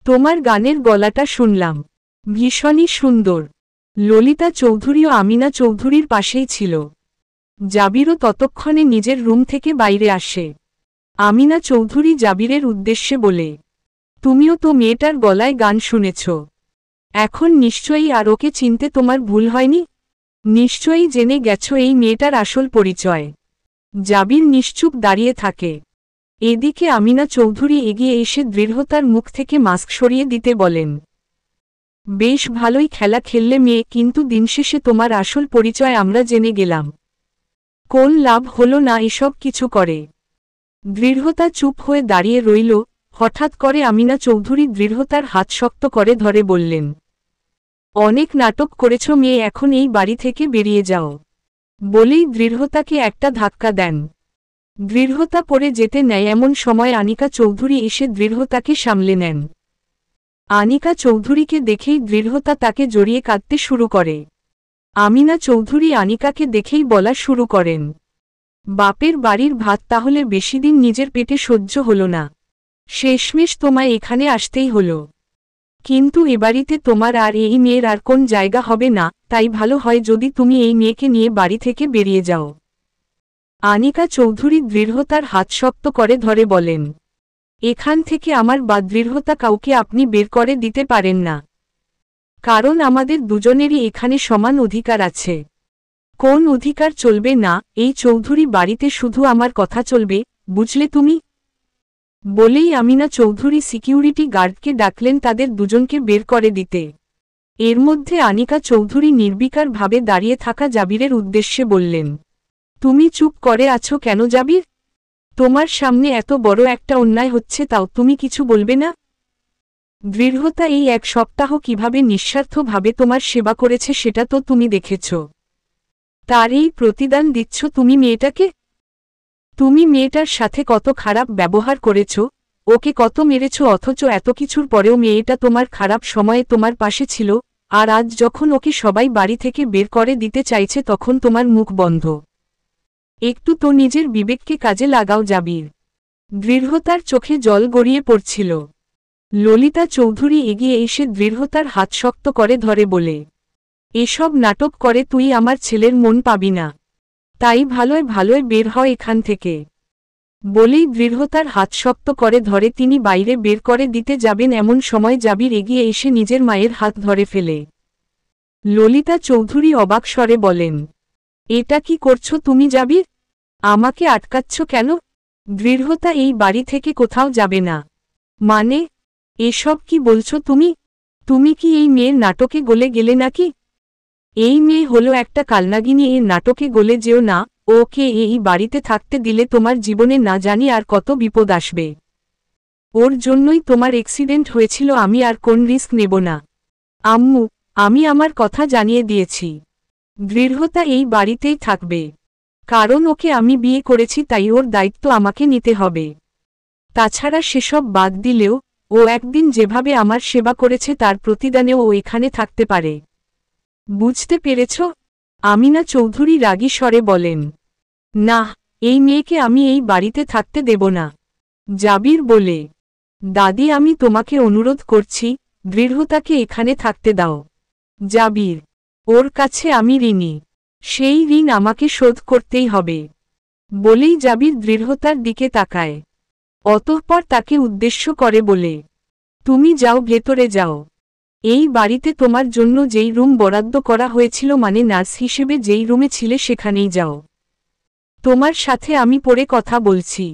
তোমার গানের গলাটা শুনলাম, ভীষণই সুন্দর। ললিতা চৌধুরীও আমিনা চৌধুরীর পাশেই ছিল। জাবিরও ততক্ষণে নিজের রুম থেকে বাইরে আসে। আমিনা চৌধুরী জাবিরের উদ্দেশ্যে বলে, তুমিও তো মেয়েটার গলায় গান শুনেছ, এখন নিশ্চয়ই আর ওকে চিনতে তোমার ভুল হয়নি? নিশ্চয়ই জেনে গেছ এই মেয়েটার আসল পরিচয়। জাবির নিশ্চুপ দাঁড়িয়ে থাকে। এদিকে আমিনা চৌধুরী এগিয়ে এসে দৃঢ়তার মুখ থেকে মাস্ক সরিয়ে দিতে বলেন, বেশ ভালোই খেলা খেললে মেয়ে, কিন্তু দিনশেষে তোমার আসল পরিচয় আমরা জেনে গেলাম। কোন লাভ হলো না এসব কিছু করে? দৃঢ়তা চুপ হয়ে দাঁড়িয়ে রইল। হঠাৎ করে আমিনা চৌধুরী দৃঢ়তার হাত শক্ত করে ধরে বললেন, অনেক নাটক করেছ মেয়ে, এখন এই বাড়ি থেকে বেরিয়ে যাও। বলেই দৃঢ়তাকে একটা ধাক্কা দেন। দৃঢ়তা পড়ে যেতে নেয় এমন সময় আনিকা চৌধুরী এসে দৃঢ়তাকে সামলে নেন। আনিকা চৌধুরীকে দেখেই দৃঢ়তা তাকে জড়িয়ে কাঁদতে শুরু করে। আমিনা চৌধুরী আনিকাকে দেখেই বলা শুরু করেন, বাপের বাড়ির ভাত তাহলে বেশিদিন নিজের পেটে সহ্য হলো না, শেষমেশ তোমায় এখানে আসতেই হলো। কিন্তু এবাড়িতে তোমার আর এই মেয়ের আর কোন জায়গা হবে না, তাই ভালো হয় যদি তুমি এই মেয়েকে নিয়ে বাড়ি থেকে বেরিয়ে যাও। আনিকা চৌধুরী দৃঢ়তার হাত শক্ত করে ধরে বলেন, এখান থেকে আমার বা দৃঢ়তা কাউকে আপনি বের করে দিতে পারেন না, কারণ আমাদের দুজনেরই এখানে সমান অধিকার আছে। কোন অধিকার চলবে না? এই চৌধুরী বাড়িতে শুধু আমার কথা চলবে, বুঝলে তুমি? বলেই আমিনা চৌধুরী সিকিউরিটি গার্ডকে ডাকলেন তাদের দুজনকে বের করে দিতে। এর মধ্যে আনিকা চৌধুরী নির্বিকার ভাবে দাঁড়িয়ে থাকা জাবিরের উদ্দেশ্যে বললেন, তুমি চুপ করে আছো কেন জাবির? তোমার সামনে এত বড় একটা অন্যায় হচ্ছে, তাও তুমি কিছু বলবে না? দৃঢ়তা এই 1 সপ্তাহ কিভাবে নিঃস্বার্থভাবে তোমার সেবা করেছে সেটা তো তুমি দেখেছ। তার এই প্রতিদান দিচ্ছ তুমি মেয়েটাকে? তুমি মেয়েটার সাথে কত খারাপ ব্যবহার করেছ, ওকে কত মেরেছ, অথচ এত কিছুর পরেও মেয়েটা তোমার খারাপ সময়ে তোমার পাশে ছিল, আর আজ যখন ওকে সবাই বাড়ি থেকে বের করে দিতে চাইছে তখন তোমার মুখ বন্ধ। একটু তো নিজের বিবেককে কাজে লাগাও জাবির। দৃঢ়তার চোখে জল গড়িয়ে পড়ছিল। ললিতা চৌধুরী এগিয়ে এসে দৃঢ়তার হাত শক্ত করে ধরে বলে, এসব নাটক করে তুই আমার ছেলের মন পাবি না, তাই ভালোয় ভালোয় বের হয় এখান থেকে। বলেই দৃঢ়তার হাত শক্ত করে ধরে তিনি বাইরে বের করে দিতে যাবেন এমন সময় জাবির এগিয়ে এসে নিজের মায়ের হাত ধরে ফেলে। ললিতা চৌধুরী অবাক স্বরে বলেন, এটা কি করছো তুমি জাবির? আমাকে আটকাচ্ছ কেন? দৃঢ়তা এই বাড়ি থেকে কোথাও যাবে না। মানে, এসব কি বলছো তুমি? তুমি কি এই মেয়ের নাটকে গলে গেলে নাকি? এই মেয়ে হলো একটা কালনাগিনী, এর নাটকে গলে যেও না। ওকে এই বাড়িতে থাকতে দিলে তোমার জীবনে না জানি আর কত বিপদ আসবে। ওর জন্যই তোমার অ্যাক্সিডেন্ট হয়েছিল, আমি আর কোন রিস্ক নেব না। আম্মু, আমি আমার কথা জানিয়ে দিয়েছি, দৃঢ়তা এই বাড়িতেই থাকবে, কারণ ওকে আমি বিয়ে করেছি, তাই ওর দায়িত্ব আমাকে নিতে হবে। তাছাড়া সেসব বাদ দিলেও ও একদিন যেভাবে আমার সেবা করেছে তার প্রতিদানেও ও এখানে থাকতে পারে। বুঝতে পেরেছ? আমিনা চৌধুরী রাগী স্বরে বলেন, না, এই মেয়েকে আমি এই বাড়িতে থাকতে দেব না। জাবির বলে, দাদি আমি তোমাকে অনুরোধ করছি, দৃঢ়তাকে এখানে থাকতে দাও। জাবির, ওর কাছে আমি ঋণী, সেই ঋণ আমাকে শোধ করতেই হবে। বলেই জাবির দৃঢ়তার দিকে তাকায়। অতঃপর তাকে উদ্দেশ্য করে বলে, তুমি যাও, ভেতরে যাও। এই বাড়িতে তোমার জন্য যেই রুম বরাদ্দ করা হয়েছিল, মানে নার্স হিসেবে যেই রুমে ছিলে সেখানেই যাও। তোমার সাথে আমি পরে কথা বলছি।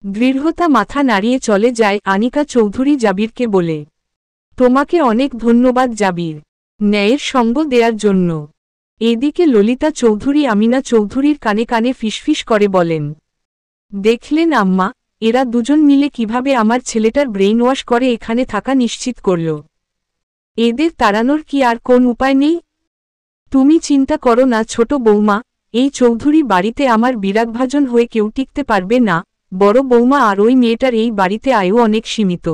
দৃঢ়তা মাথা নাড়িয়ে চলে যায়। আনিকা চৌধুরী জাবিরকে বলে, তোমাকে অনেক ধন্যবাদ জাবির, ন্যায়ের সঙ্গ দেওয়ার জন্য। এদিকে ললিতা চৌধুরী আমিনা চৌধুরীর কানে কানে ফিসফিস করে বলেন, দেখলেন আম্মা, এরা দুজন মিলে কিভাবে আমার ছেলেটার ব্রেইন ওয়াশ করে এখানে থাকা নিশ্চিত করল। এদের তাড়ানোর কি আর কোন উপায় নেই? তুমি চিন্তা করো না ছোট বৌমা, এই চৌধুরী বাড়িতে আমার বিরাগভাজন হয়ে কেউ টিকতে পারবে না। বড় বৌমা আর ওই মেয়েটার এই বাড়িতে আয়ু অনেক সীমিত।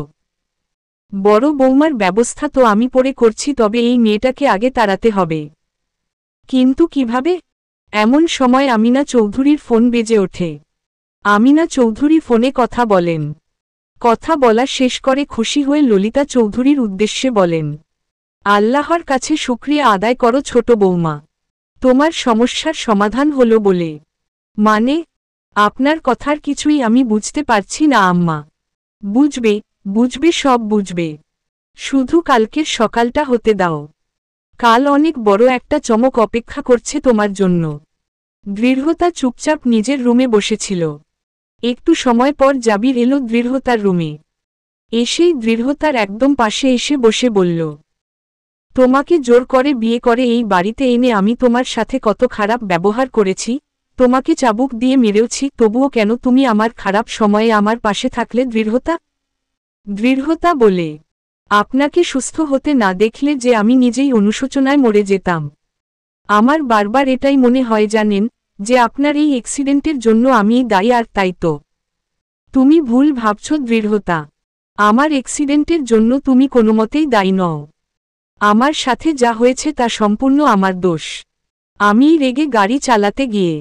বড় বৌমার ব্যবস্থা তো আমি পরে করছি, তবে এই মেয়েটাকে আগে তাড়াতে হবে। কিন্তু কিভাবে? এমন সময় আমিনা চৌধুরীর ফোন বেজে ওঠে। আমিনা চৌধুরী ফোনে কথা বলেন। কথা বলা শেষ করে খুশি হয়ে ললিতা চৌধুরীর উদ্দেশ্যে বলেন, আল্লাহর কাছে শুকরিয়া আদায় করো ছোট বৌমা, তোমার সমস্যার সমাধান হলো বলে। মানে? আপনার কথার কিছুই আমি বুঝতে পারছি না আম্মা। বুঝবে, বুঝবে, সব বুঝবে। শুধু কালকের সকালটা হতে দাও। কাল অনেক বড় একটা চমক অপেক্ষা করছে তোমার জন্য। দৃঢ়তা চুপচাপ নিজের রুমে বসেছিল। একটু সময় পর জাবির এলো দৃঢ়তার রুমে। এসেই দৃঢ়তার একদম পাশে এসে বসে বলল, তোমাকে জোর করে বিয়ে করে এই বাড়িতে এনে আমি তোমার সাথে কত খারাপ ব্যবহার করেছি, তোমাকে চাবুক দিয়ে মেরেওছি, তবুও কেন তুমি আমার খারাপ সময়ে আমার পাশে থাকলে দৃঢ়তা? দৃঢ়তা বলে, আপনাকে সুস্থ হতে না দেখলে যে আমি নিজেই অনুশোচনায় মরে যেতাম। আমার বারবার এটাই মনে হয় জানেন, যে আপনার এই অ্যাক্সিডেন্টের জন্য আমিই দায়ী, আর তাই তো। তুমি ভুল ভাবছ দৃঢ়তা, আমার অ্যাক্সিডেন্টের জন্য তুমি কোনোমতেই দায়ী নও। আমার সাথে যা হয়েছে তা সম্পূর্ণ আমার দোষ। আমি রেগে গাড়ি চালাতে গিয়ে,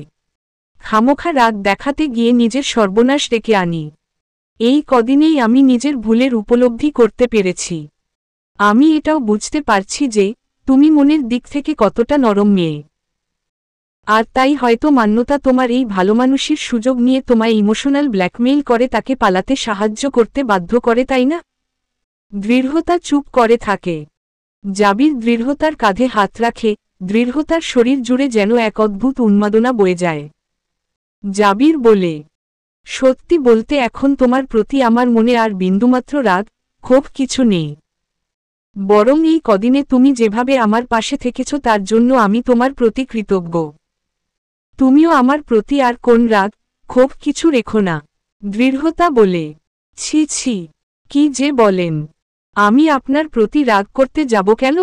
খামোখা রাগ দেখাতে গিয়ে নিজের সর্বনাশ ডেকে আনি। এই কদিনেই আমি নিজের ভুলের উপলব্ধি করতে পেরেছি। আমি এটাও বুঝতে পারছি যে তুমি মনের দিক থেকে কতটা নরম মেয়ে। আর তাই হয়তো মান্যতা তোমার এই ভালোমানুষির সুযোগ নিয়ে তোমায় ইমোশনাল ব্ল্যাকমেইল করে তাকে পালাতে সাহায্য করতে বাধ্য করে, তাই না? দৃঢ়তা চুপ করে থাকে। জাবির দৃঢ়তার কাঁধে হাত রাখে। দৃঢ়তার শরীর জুড়ে যেন এক অদ্ভুত উন্মাদনা বয়ে যায়। জাবির বলে, সত্যি বলতে এখন তোমার প্রতি আমার মনে আর বিন্দুমাত্র রাগ ক্ষোভ কিছু নেই। বরং এই কদিনে তুমি যেভাবে আমার পাশে থেকেছ তার জন্য আমি তোমার প্রতি কৃতজ্ঞ। তুমিও আমার প্রতি আর কোন রাগ ক্ষোভ কিছু রেখো না। দৃঢ়তা বলে, ছি ছি, কি যে বলেন, আমি আপনার প্রতি রাগ করতে যাব কেন?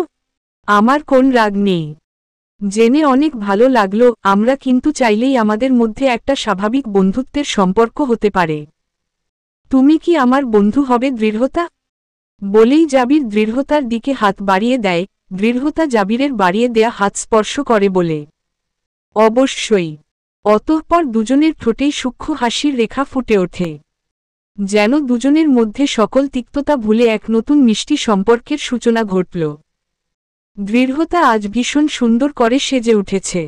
আমার কোন রাগ নেই। জেনে অনেক ভালো লাগলো, আমরা কিন্তু চাইলেই আমাদের মধ্যে একটা স্বাভাবিক বন্ধুত্বের সম্পর্ক হতে পারে। তুমি কি আমার বন্ধু হবে দৃঢ়তা? বলেই জাবির দৃঢ়তার দিকে হাত বাড়িয়ে দেয়। দৃঢ়তা জাবিরের বাড়িয়ে দেয়া হাত স্পর্শ করে বলে, অবশ্যই। অতঃপর দুজনের ঠোঁটেই সূক্ষ্ম হাসির রেখা ফুটে ওঠে, যেন দুজনের মধ্যে সকল তিক্ততা ভুলে এক নতুন মিষ্টি সম্পর্কের সূচনা ঘটল। দৃঢ়তা আজ ভীষণ সুন্দর করে সেজে উঠেছে।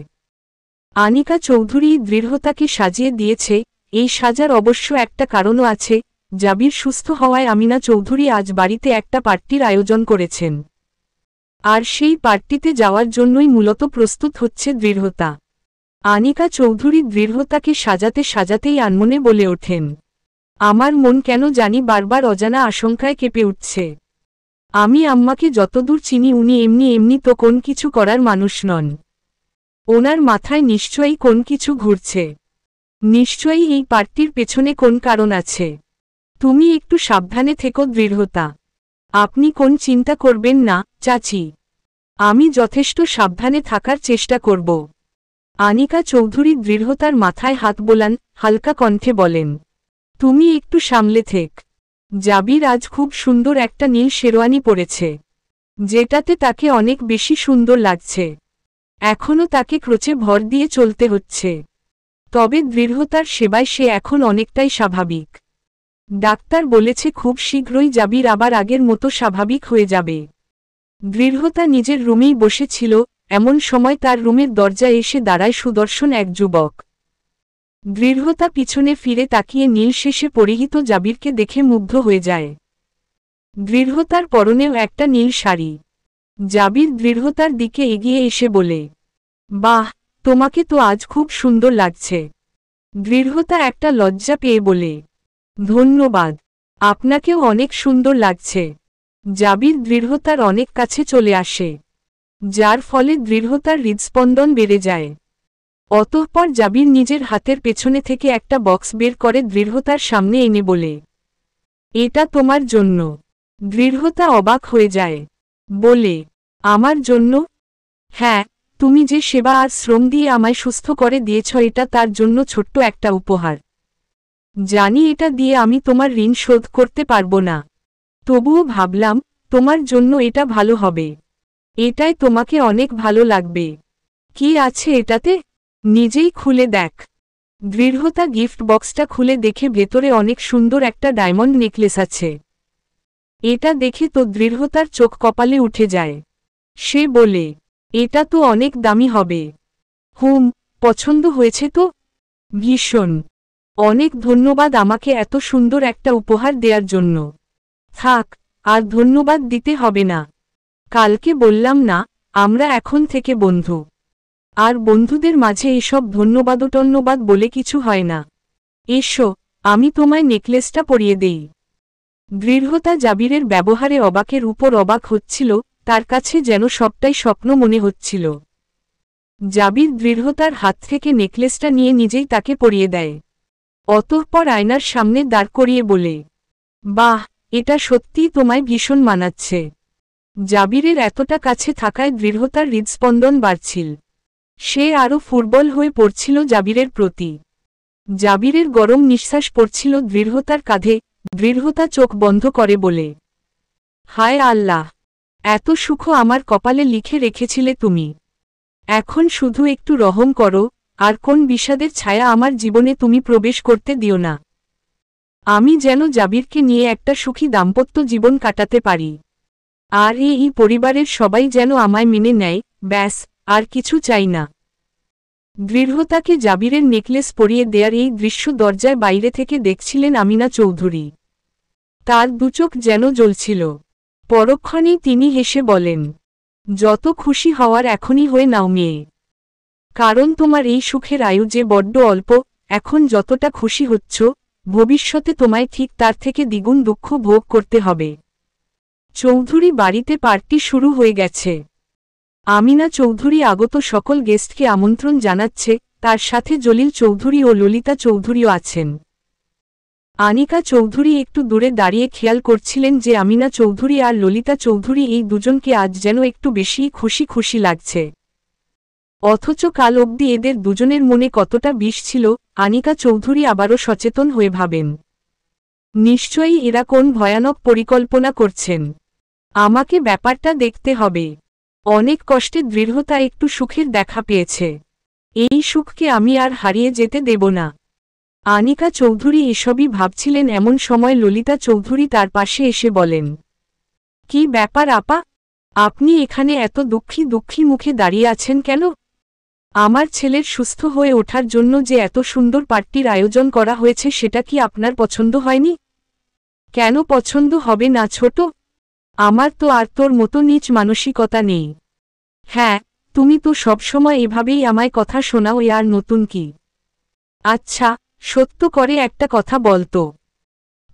আনিকা চৌধুরী দৃঢ়তাকে সাজিয়ে দিয়েছে। এই সাজার অবশ্য একটা কারণও আছে। জাবির সুস্থ হওয়ায় আমিনা চৌধুরী আজ বাড়িতে একটা পার্টির আয়োজন করেছেন। আর সেই পার্টিতে যাওয়ার জন্যই মূলত প্রস্তুত হচ্ছে দৃঢ়তা। আনিকা চৌধুরী দৃঢ়তাকে সাজাতে সাজাতেই আনমনে বলে ওঠেন, আমার মন কেন জানি বারবার অজানা আশঙ্কায় কেঁপে উঠছে। আমি আম্মাকে যতদূর চিনি উনি এমনি এমনি তো কোন কিছু করার মানুষ নন। ওনার মাথায় নিশ্চয়ই কোন কিছু ঘুরছে। নিশ্চয়ই এই পার্টির পেছনে কোন কারণ আছে। তুমি একটু সাবধানে থেকো দৃঢ়তা। আপনি কোন চিন্তা করবেন না চাচি, আমি যথেষ্ট সাবধানে থাকার চেষ্টা করব। আনিকা চৌধুরী দৃঢ়তার মাথায় হাত বোলান, হালকা কণ্ঠে বলেন, তুমি একটু সামলে থেক। জাবির আজ খুব সুন্দর একটা নীল শেরওয়ানি পরেছে, যেটাতে তাকে অনেক বেশি সুন্দর লাগছে। এখনও তাকে ক্রোচে ভর দিয়ে চলতে হচ্ছে, তবে দৃঢ়তার সেবায় সে এখন অনেকটাই স্বাভাবিক। ডাক্তার বলেছে খুব শীঘ্রই জাবির আবার আগের মতো স্বাভাবিক হয়ে যাবে। দৃঢ়তা নিজের রুমেই বসেছিল, এমন সময় তার রুমের দরজায় এসে দাঁড়ায় সুদর্শন এক যুবক। দৃঢ়তা পিছনে ফিরে তাকিয়ে নীল শেষে পরিহিত জাবিরকে দেখে মুগ্ধ হয়ে যায়। দৃঢ়তার পরনেও একটা নীল শাড়ি। জাবির দৃঢ়তার দিকে এগিয়ে এসে বলে, বাহ, তোমাকে তো আজ খুব সুন্দর লাগছে। দৃঢ়তা একটা লজ্জা পেয়ে বলে, ধন্যবাদ, আপনাকেও অনেক সুন্দর লাগছে। জাবির দৃঢ়তার অনেক কাছে চলে আসে, যার ফলে দৃঢ়তার হৃদস্পন্দন বেড়ে যায়। অতঃপর জাবির নিজের হাতের পেছনে থেকে একটা বক্স বের করে দৃঢ়তার সামনে এনে বলে, এটা তোমার জন্য। দৃঢ়তা অবাক হয়ে যায়, বলে, আমার জন্য? হ্যাঁ, তুমি যে সেবা আর শ্রম দিয়ে আমায় সুস্থ করে দিয়েছ, এটা তার জন্য ছোট্ট একটা উপহার। জানি এটা দিয়ে আমি তোমার ঋণ শোধ করতে পারবো না, তবুও ভাবলাম তোমার জন্য এটা ভালো হবে। এটাই তোমাকে অনেক ভালো লাগবে। কি আছে এটাতে? নিজেই খুলে দেখ। দৃঢ়তা গিফট বক্সটা খুলে দেখে ভেতরে অনেক সুন্দর একটা ডায়মন্ড নেকলেস আছে। এটা দেখে তো দৃঢ়তার চোখ কপালে উঠে যায়। সে বলে, এটা তো অনেক দামি হবে। পছন্দ হয়েছে তো? ভীষণ। অনেক ধন্যবাদ আমাকে এত সুন্দর একটা উপহার দেওয়ার জন্য। থাক, আর ধন্যবাদ দিতে হবে না। কালকে বললাম না, আমরা এখন থেকে বন্ধু। আর বন্ধুদের মাঝে এসব ধন্যবাদ বলে কিছু হয় না। এসো, আমি তোমায় নেকলেসটা পরিয়ে দেই। দৃঢ়তা জাবিরের ব্যবহারে অবাকের উপর অবাক হচ্ছিল, তার কাছে যেন সবটাই স্বপ্ন মনে হচ্ছিল। জাবির দৃঢ়তার হাত থেকে নেকলেসটা নিয়ে নিজেই তাকে পরিয়ে দেয়। অতঃপর আয়নার সামনে দাঁড় করিয়ে বলে, বাহ, এটা সত্যিই তোমায় ভীষণ মানাচ্ছে। জাবিরের এতটা কাছে থাকায় দৃঢ়তার হৃদস্পন্দন বাড়ছিল। সে আরও ফুটবল হয়ে পড়ছিল জাবিরের প্রতি। জাবিরের গরম নিঃশ্বাস পড়ছিল দৃঢ়তার কাঁধে। দৃঢ়তা চোখ বন্ধ করে বলে, হায় আল্লাহ, এত সুখ আমার কপালে লিখে রেখেছিলে তুমি। এখন শুধু একটু রহম করো, আর কোন বিষাদের ছায়া আমার জীবনে তুমি প্রবেশ করতে দিও না। আমি যেন জাবিরকে নিয়ে একটা সুখী দাম্পত্য জীবন কাটাতে পারি। আর এই পরিবারের সবাই যেন আমায় মেনে নেয়, ব্যাস, আর কিছু চাই না। দৃঢ়তাকে জাবিরের নেকলেস পরিয়ে দেয়ার এই দৃশ্য দরজায় বাইরে থেকে দেখছিলেন আমিনা চৌধুরী। তার দুচোখ যেন জ্বলছিল। পরক্ষণেই তিনি হেসে বলেন, যত খুশি হওয়ার এখনই হয়ে নাও মেয়ে। কারণ তোমার এই সুখের আয়ু যে বড্ড অল্প। এখন যতটা খুশি হচ্ছ, ভবিষ্যতে তোমায় ঠিক তার থেকে দ্বিগুণ দুঃখ ভোগ করতে হবে। চৌধুরী বাড়িতে পার্টি শুরু হয়ে গেছে। আমিনা চৌধুরী আগত সকল গেস্টকে আমন্ত্রণ জানাচ্ছে, তার সাথে জলিল চৌধুরী ও ললিতা চৌধুরীও আছেন। আনিকা চৌধুরী একটু দূরে দাঁড়িয়ে খেয়াল করছিলেন যে আমিনা চৌধুরী আর ললিতা চৌধুরী এই দুজনকে আজ যেন একটু বেশিই খুশি খুশি লাগছে। অথচ কাল অবধি এদের দুজনের মনে কতটা বিষ ছিল, আনিকা চৌধুরী আবারও সচেতন হয়ে ভাবেন। নিশ্চয়ই এরা কোন ভয়ানক পরিকল্পনা করছেন। আমাকে ব্যাপারটা দেখতে হবে। অনেক কষ্টে দৃঢ়তা একটু সুখের দেখা পেয়েছে। এই সুখকে আমি আর হারিয়ে যেতে দেব না। আনিকা চৌধুরী এসবই ভাবছিলেন এমন সময় ললিতা চৌধুরী তার পাশে এসে বলেন, কি ব্যাপার আপা, আপনি এখানে এত দুঃখী মুখে দাঁড়িয়ে আছেন কেন? আমার ছেলের সুস্থ হয়ে ওঠার জন্য যে এত সুন্দর পার্টির আয়োজন করা হয়েছে সেটা কি আপনার পছন্দ হয়নি? কেন পছন্দ হবে না ছোট? আমার তো আর তোর মতো নীচ মানসিকতা নেই। হ্যাঁ, তুমি তো সবসময় এভাবেই আমায় কথা শোনাও, আর নতুন কি? আচ্ছা, সত্য করে একটা কথা বলতো,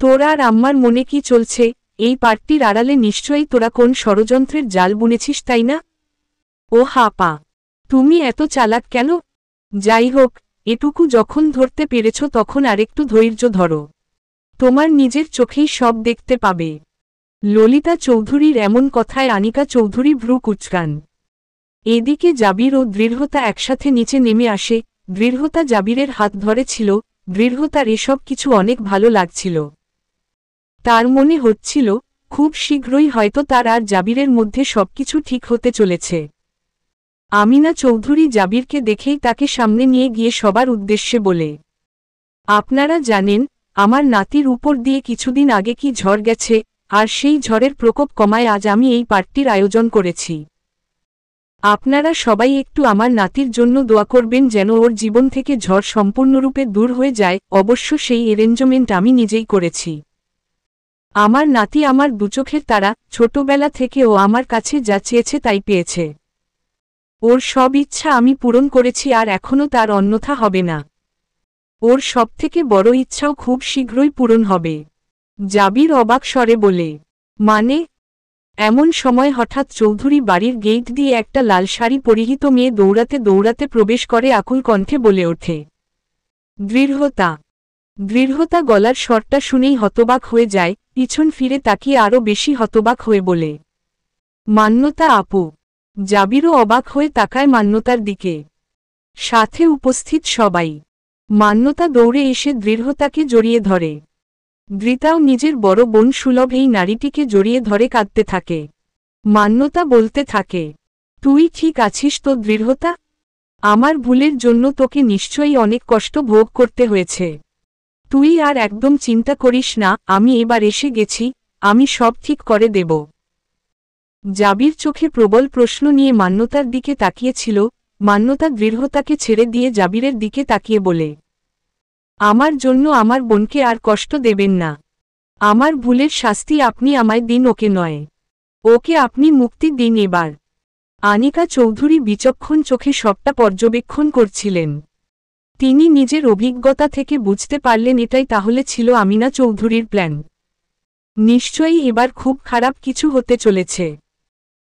তোর আর আম্মার মনে কি চলছে? এই পার্টির আড়ালে নিশ্চয়ই তোরা কোন ষড়যন্ত্রের জাল বুনেছিস, তাই না? ও হাপা, তুমি এত চালাক কেন? যাই হোক, এটুকু যখন ধরতে পেরেছ তখন আরেকটু ধৈর্য ধরো। তোমার নিজের চোখেই সব দেখতে পাবে। ললিতা চৌধুরীর এমন কথায় আনিকা চৌধুরী ভ্রু কুঁচকান। এদিকে জাবির ও দৃঢ়তা একসাথে নিচে নেমে আসে। দৃঢ়তা জাবিরের হাত ধরেছিল। দৃঢ়তার এসব কিছু অনেক ভালো লাগছিল। তার মনে হচ্ছিল, খুব শীঘ্রই হয়তো তার আর জাবিরের মধ্যে সবকিছু ঠিক হতে চলেছে। আমিনা চৌধুরী জাবিরকে দেখেই তাকে সামনে নিয়ে গিয়ে সবার উদ্দেশ্যে বলে, আপনারা জানেন, আমার নাতির উপর দিয়ে কিছুদিন আগে কি ঝড় গেছে, আর সেই ঝড়ের প্রকোপ কমায় আজ আমি এই পার্টির আয়োজন করেছি। আপনারা সবাই একটু আমার নাতির জন্য দোয়া করবেন যেন ওর জীবন থেকে ঝড় সম্পূর্ণরূপে দূর হয়ে যায়। অবশ্য সেই অ্যারেঞ্জমেন্ট আমি নিজেই করেছি। আমার নাতি আমার দুচোখের তারা, ছোটবেলা থেকে ও আমার কাছে যা চেয়েছে তাই পেয়েছে। ওর সব ইচ্ছা আমি পূরণ করেছি আর এখনও তার অন্যথা হবে না। ওর সবথেকে বড় ইচ্ছাও খুব শীঘ্রই পূরণ হবে। জাবির অবাক স্বরে বলে, মানে? এমন সময় হঠাৎ চৌধুরী বাড়ির গেট দিয়ে একটা লাল শাড়ি পরিহিত মেয়ে দৌড়াতে দৌড়াতে প্রবেশ করে আকুল কণ্ঠে বলে ওঠে, দৃঢ়তা। দৃঢ়তা গলার স্বরটা শুনেই হতবাক হয়ে যায়, পিছন ফিরে তাকিয়ে আরও বেশি হতবাক হয়ে বলে, মান্যতা আপু। জাবিরও অবাক হয়ে তাকায় মান্যতার দিকে। সাথে উপস্থিত সবাই। মান্যতা দৌড়ে এসে দৃঢ়তাকে জড়িয়ে ধরে। দৃতাও নিজের বড় বোন সুলভ এই নারীটিকে জড়িয়ে ধরে কাঁদতে থাকে। মান্যতা বলতে থাকে, তুই ঠিক আছিস তো দৃঢ়তা? আমার ভুলের জন্য তোকে নিশ্চয়ই অনেক কষ্ট ভোগ করতে হয়েছে। তুই আর একদম চিন্তা করিস না, আমি এবার এসে গেছি, আমি সব ঠিক করে দেব। জাবির চোখে প্রবল প্রশ্ন নিয়ে মান্যতার দিকে তাকিয়েছিল। মান্যতা দৃঢ়তাকে ছেড়ে দিয়ে জাবিরের দিকে তাকিয়ে বলে, আমার জন্য আমার বোনকে আর কষ্ট দেবেন না। আমার ভুলের শাস্তি আপনি আমায় দিন, ওকে নয়। ওকে আপনি মুক্তি দিন এবার। আনিকা চৌধুরী বিচক্ষণ চোখে সবটা পর্যবেক্ষণ করছিলেন। তিনি নিজের অভিজ্ঞতা থেকে বুঝতে পারলেন এটাই তাহলে ছিল আমিনা চৌধুরীর প্ল্যান। নিশ্চয়ই এবার খুব খারাপ কিছু হতে চলেছে।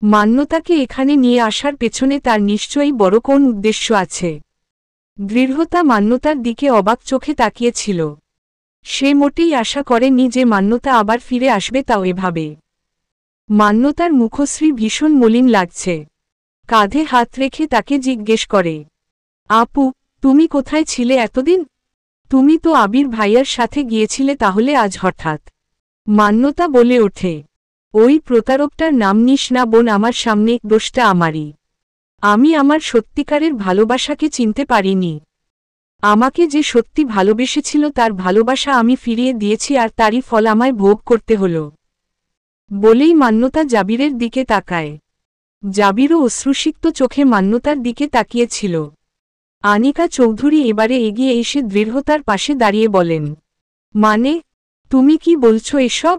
মান্যতাকে এখানে নিয়ে আসার পেছনে তার নিশ্চয়ই বড় কোন উদ্দেশ্য আছে। দৃঢ়তা মান্যতার দিকে অবাক চোখে তাকিয়েছিল। সে মোটেই আশা করেনি যে মান্যতা আবার ফিরে আসবে, তাও এভাবে। মান্যতার মুখশ্রী ভীষণ মলিন লাগছে। কাঁধে হাত রেখে তাকে জিজ্ঞেস করে, আপু, তুমি কোথায় ছিলে এতদিন? তুমি তো আবির ভাইয়ার সাথে গিয়েছিলে, তাহলে আজ হঠাৎ? মান্যতা বলে ওঠে, ওই প্রতারকটার নাম নিস না বোন, আমার সামনে, দোষটা আমারই। আমি আমার সত্যিকারের ভালোবাসাকে চিনতে পারিনি। আমাকে যে সত্যি ভালোবেসেছিল তার ভালোবাসা আমি ফিরিয়ে দিয়েছি, আর তারই ফল আমায় ভোগ করতে হল। বলেই মান্যতা জাবিরের দিকে তাকায়। জাবিরও অশ্রুসিক্ত চোখে মান্যতার দিকে তাকিয়েছিল। আনিকা চৌধুরী এবারে এগিয়ে এসে দৃঢ়তার পাশে দাঁড়িয়ে বলেন, মানে, তুমি কি বলছো এসব?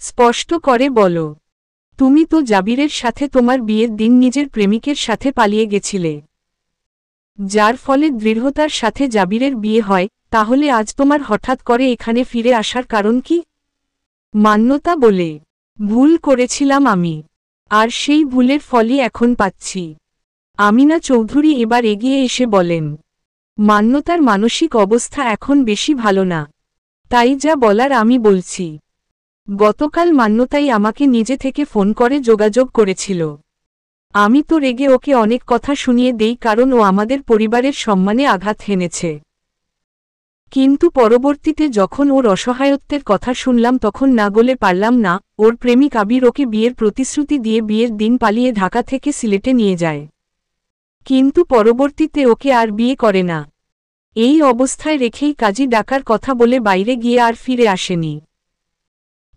স্পষ্ট করে বলো। তুমি তো জাবিরের সাথে তোমার বিয়ের দিন নিজের প্রেমিকের সাথে পালিয়ে গেছিলে, যার ফলে দৃঢ়তার সাথে জাবিরের বিয়ে হয়। তাহলে আজ তোমার হঠাৎ করে এখানে ফিরে আসার কারণ কি? মান্যতা বলে, ভুল করেছিলাম আমি, আর সেই ভুলের ফলই এখন পাচ্ছি। আমিনা চৌধুরী এবার এগিয়ে এসে বলেন, মান্যতার মানসিক অবস্থা এখন বেশি ভালো না, তাই যা বলার আমি বলছি। গতকাল মান্যতাই আমাকে নিজে থেকে ফোন করে যোগাযোগ করেছিল। আমি তো রেগে ওকে অনেক কথা শুনিয়ে দেই, কারণ ও আমাদের পরিবারের সম্মানে আঘাত হেনেছে। কিন্তু পরবর্তীতে যখন ওর অসহায়ত্বের কথা শুনলাম তখন না গলে পারলাম না। ওর প্রেমিক আবির ওকে বিয়ের প্রতিশ্রুতি দিয়ে বিয়ের দিন পালিয়ে ঢাকা থেকে সিলেটে নিয়ে যায়, কিন্তু পরবর্তীতে ওকে আর বিয়ে করে না। এই অবস্থায় রেখেই কাজী ডাকার কথা বলে বাইরে গিয়ে আর ফিরে আসেনি।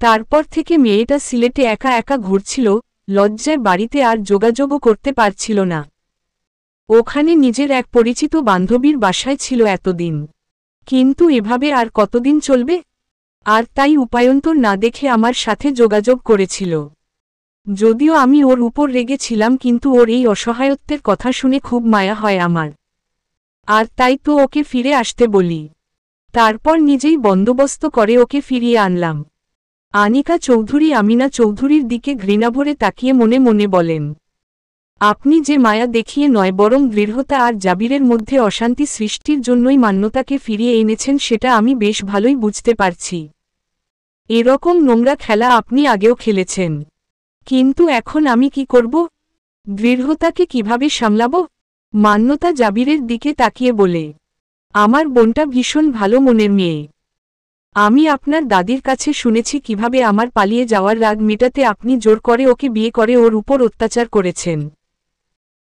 তারপর থেকে মেয়েটা সিলেটে একা একা ঘুরছিল, লজ্জায় বাড়িতে আর যোগাযোগও করতে পারছিল না। ওখানে নিজের এক পরিচিত বান্ধবীর বাসায় ছিল এতদিন। কিন্তু এভাবে আর কতদিন চলবে? আর তাই উপায়ন্তর না দেখে আমার সাথে যোগাযোগ করেছিল। যদিও আমি ওর উপর রেগেছিলাম, কিন্তু ওর এই অসহায়ত্বের কথা শুনে খুব মায়া হয় আমার। আর তাই তো ওকে ফিরে আসতে বলি। তারপর নিজেই বন্দোবস্ত করে ওকে ফিরিয়ে আনলাম। আনিকা চৌধুরী আমিনা চৌধুরীর দিকে ঘৃণাভরে তাকিয়ে মনে মনে বলেন, আপনি যে মায়া দেখিয়ে নয়, বরং দৃঢ়তা আর জাবিরের মধ্যে অশান্তি সৃষ্টির জন্যই মান্যতাকে ফিরিয়ে এনেছেন, সেটা আমি বেশ ভালোই বুঝতে পারছি। এরকম নোংরা খেলা আপনি আগেও খেলেছেন, কিন্তু এখন আমি কি করব? দৃঢ়তাকে কিভাবে সামলাব? মান্যতা জাবিরের দিকে তাকিয়ে বলে, আমার বোনটা ভীষণ ভালো মনের মেয়ে। আমি আপনার দাদির কাছে শুনেছি কিভাবে আমার পালিয়ে যাওয়ার রাগ মেটাতে আপনি জোর করে ওকে বিয়ে করে ওর উপর অত্যাচার করেছেন।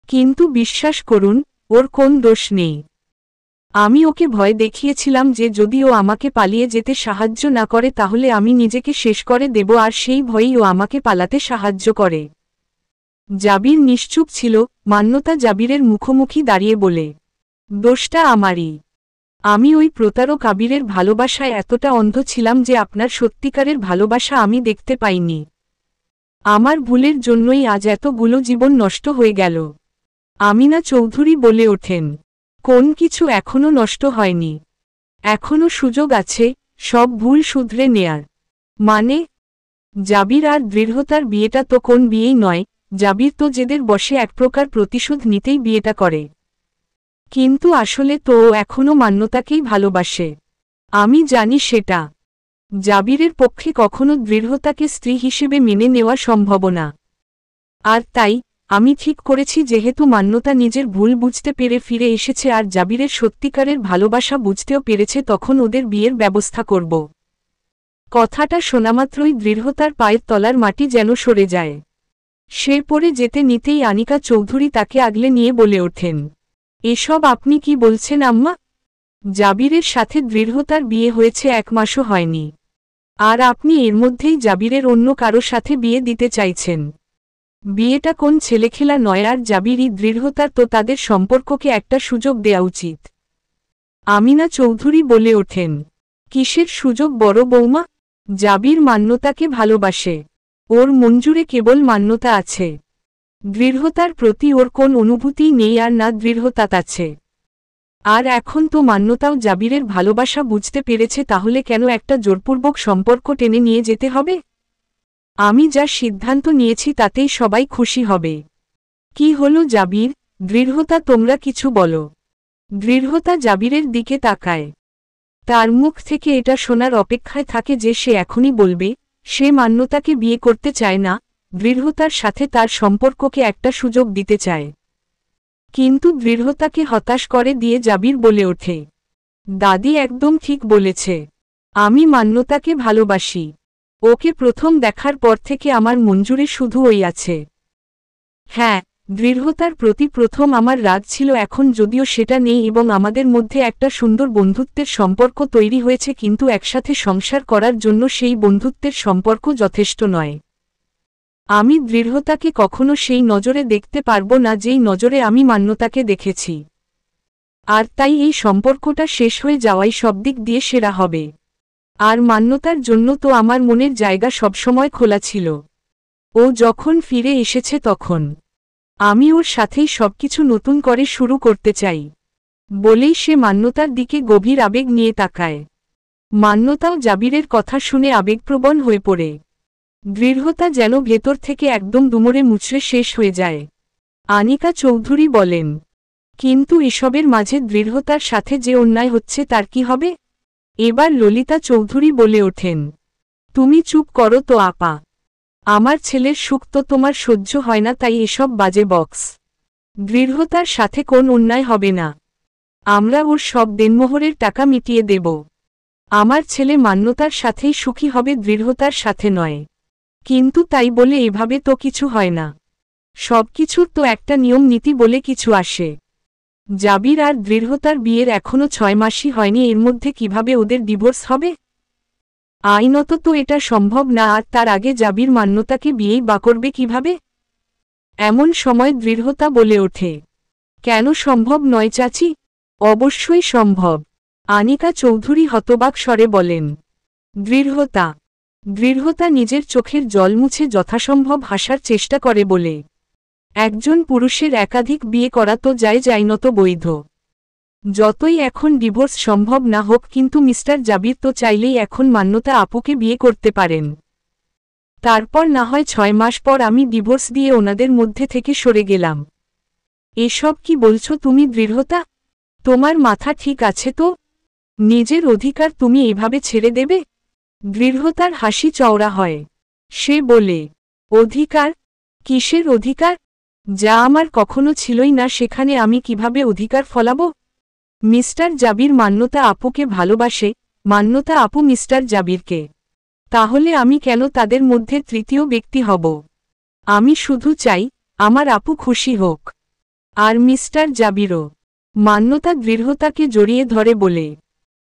কিন্তু বিশ্বাস করুন, ওর কোন দোষ নেই। আমি ওকে ভয় দেখিয়েছিলাম যে যদি ও আমাকে পালিয়ে যেতে সাহায্য না করে তাহলে আমি নিজেকে শেষ করে দেব, আর সেই ভয়েই ও আমাকে পালাতে সাহায্য করে। জাবির নিশ্চুপ ছিল। মান্যতা জাবিরের মুখোমুখি দাঁড়িয়ে বলে, দোষটা আমারই। আমি ওই প্রতারক আবিরের ভালোবাসায় এতটা অন্ধ ছিলাম যে আপনার সত্যিকারের ভালোবাসা আমি দেখতে পাইনি। আমার ভুলের জন্যই আজ এতগুলো জীবন নষ্ট হয়ে গেল। আমিনা চৌধুরী বলে ওঠেন, কোন কিছু এখনো নষ্ট হয়নি। এখনো সুযোগ আছে সব ভুল শুধরে নেয়ার। মানে? জাবির আর দৃঢ়তার বিয়েটা তো কোন বিয়েই নয়, জাবির তো জেদের বসে এক প্রকার প্রতিশোধ নিতেই বিয়েটা করে। কিন্তু আসলে তো ও এখনো মান্যতাকেই ভালোবাসে। আমি জানি সেটা। জাবিরের পক্ষে কখনো দৃঢ়তাকে স্ত্রী হিসেবে মেনে নেওয়া সম্ভব না। আর তাই আমি ঠিক করেছি যেহেতু মান্যতা নিজের ভুল বুঝতে পেরে ফিরে এসেছে আর জাবিরের সত্যিকারের ভালোবাসা বুঝতেও পেরেছে তখন ওদের বিয়ের ব্যবস্থা করব। কথাটা শোনামাত্রই দৃঢ়তার পায়ের তলার মাটি যেন সরে যায়। সে পড়ে যেতে নিতেই আনিকা চৌধুরী তাকে আগলে নিয়ে বলে ওঠেন, এসব আপনি কি বলছেন আম্মা? জাবিরের সাথে দৃঢ়তার বিয়ে হয়েছে 1 মাসও হয়নি। আর আপনি এর মধ্যেই জাবিরের অন্য কারো সাথে বিয়ে দিতে চাইছেন। বিয়েটা কোন ছেলেখেলা নয় আর জাবিরই দৃঢ়তার তো তাদের সম্পর্ককে একটা সুযোগ দেয়া উচিত। আমিনা চৌধুরী বলে ওঠেন, কিসের সুযোগ বড় বৌমা? জাবির মান্যতাকে ভালোবাসে। ওর মঞ্জুরে কেবল মান্যতা আছে। দৃঢ়তার প্রতি ওর কোন অনুভূতি নেই আর না দৃঢ়তা আছে। আর এখন তো মান্যতাও জাবিরের ভালোবাসা বুঝতে পেরেছে, তাহলে কেন একটা জোরপূর্বক সম্পর্ক টেনে নিয়ে যেতে হবে? আমি যা সিদ্ধান্ত নিয়েছি তাতেই সবাই খুশি হবে। কি হলো জাবির? দৃঢ়তা তোমরা কিছু বলো। দৃঢ়তা জাবিরের দিকে তাকায়। তার মুখ থেকে এটা শোনার অপেক্ষায় থাকে যে সে এখনই বলবে সে মান্যতাকে বিয়ে করতে চায় না, দৃঢ়তার সাথে তার সম্পর্ককে একটা সুযোগ দিতে চায়। কিন্তু দৃঢ়তাকে হতাশ করে দিয়ে জাবির বলে ওঠে, দাদি একদম ঠিক বলেছে। আমি মান্যতাকে ভালোবাসি। ওকে প্রথম দেখার পর থেকে আমার মঞ্জুরে শুধু ওই আছে। হ্যাঁ, দৃঢ়তার প্রতি প্রথম আমার রাগ ছিল, এখন যদিও সেটা নেই এবং আমাদের মধ্যে একটা সুন্দর বন্ধুত্বের সম্পর্ক তৈরি হয়েছে, কিন্তু একসাথে সংসার করার জন্য সেই বন্ধুত্বের সম্পর্ক যথেষ্ট নয়। আমি দৃঢ়তাকে কখনো সেই নজরে দেখতে পারবো না যেই নজরে আমি মান্যতাকে দেখেছি। আর তাই এই সম্পর্কটা শেষ হয়ে যাওয়াই সব দিক দিয়ে সেরা হবে। আর মান্যতার জন্য তো আমার মনের জায়গা সবসময় খোলা ছিল। ও যখন ফিরে এসেছে তখন আমি ওর সাথেই সবকিছু নতুন করে শুরু করতে চাই। বলেই সে মান্যতার দিকে গভীর আবেগ নিয়ে তাকায়। মান্যতাও জাবিরের কথা শুনে আবেগপ্রবণ হয়ে পড়ে। দৃঢ়তা যেন ভেতর থেকে একদম দুমড়ে মুচড়ে শেষ হয়ে যায়। আনিকা চৌধুরী বলেন, কিন্তু এসবের মাঝে দৃঢ়তার সাথে যে অন্যায় হচ্ছে তার কি হবে? এবার ললিতা চৌধুরী বলে ওঠেন, তুমি চুপ করো তো আপা। আমার ছেলের সুখ তো তোমার সহ্য হয় না, তাই এসব বাজে বক্স। দৃঢ়তার সাথে কোন অন্যায় হবে না। আমরা ওর সব দেনমোহরের টাকা মিটিয়ে দেব। আমার ছেলে মান্যতার সাথেই সুখী হবে, দৃঢ়তার সাথে নয়। কিন্তু তাই বলে এভাবে তো কিছু হয় না। সবকিছুর তো একটা নিয়ম নীতি বলে কিছু আসে। জাবির আর দৃঢ়তার বিয়ের এখনো 6 মাসই হয়নি, এর মধ্যে কিভাবে ওদের ডিভোর্স হবে? আইনত তো এটা সম্ভব না। আর তার আগে জাবির মান্যতাকে বিয়েই বা করবে কিভাবে? এমন সময় দৃঢ়তা বলে ওঠে, কেন সম্ভব নয় চাচি? অবশ্যই সম্ভব। আনিকা চৌধুরী হতবাক স্বরে বলেন। দৃঢ়তা নিজের চোখের জল মুছে যথাসম্ভব হাসার চেষ্টা করে বলে, একজন পুরুষের একাধিক বিয়ে করা তো আইনত বৈধ। যতই এখন ডিভোর্স সম্ভব না হোক, কিন্তু মিস্টার জাবির তো চাইলেই এখন মান্যতা আপুকে বিয়ে করতে পারেন। তারপর না হয় 6 মাস পর আমি ডিভোর্স দিয়ে ওনাদের মধ্যে থেকে সরে গেলাম। এসব কি বলছো তুমি দৃঢ়তা? তোমার মাথা ঠিক আছে তো? নিজের অধিকার তুমি এভাবে ছেড়ে দেবে? দৃঢ়তার হাসি চওড়া হয়। সে বলে, অধিকার? কিসের অধিকার? যা আমার কখনো ছিলই না সেখানে আমি কিভাবে অধিকার ফলাবো? মিস্টার জাবির মান্যতা আপুকে ভালোবাসে, মান্যতা আপু মিস্টার জাবিরকে। তাহলে আমি কেন তাদের মধ্যে তৃতীয় ব্যক্তি হব? আমি শুধু চাই আমার আপু খুশি হোক। আর মিস্টার জাবিরও। মান্যতা দৃঢ়তাকে জড়িয়ে ধরে বলে,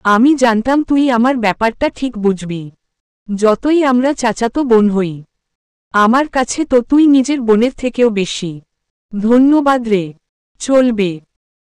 আমি জানতাম তুই আমার ব্যাপারটা ঠিক বুঝবি। যতই আমরা চাচাতো বোন হই। আমার কাছে তো তুই নিজের বোনের থেকেও বেশি। ধন্যবাদ রে। চলবে।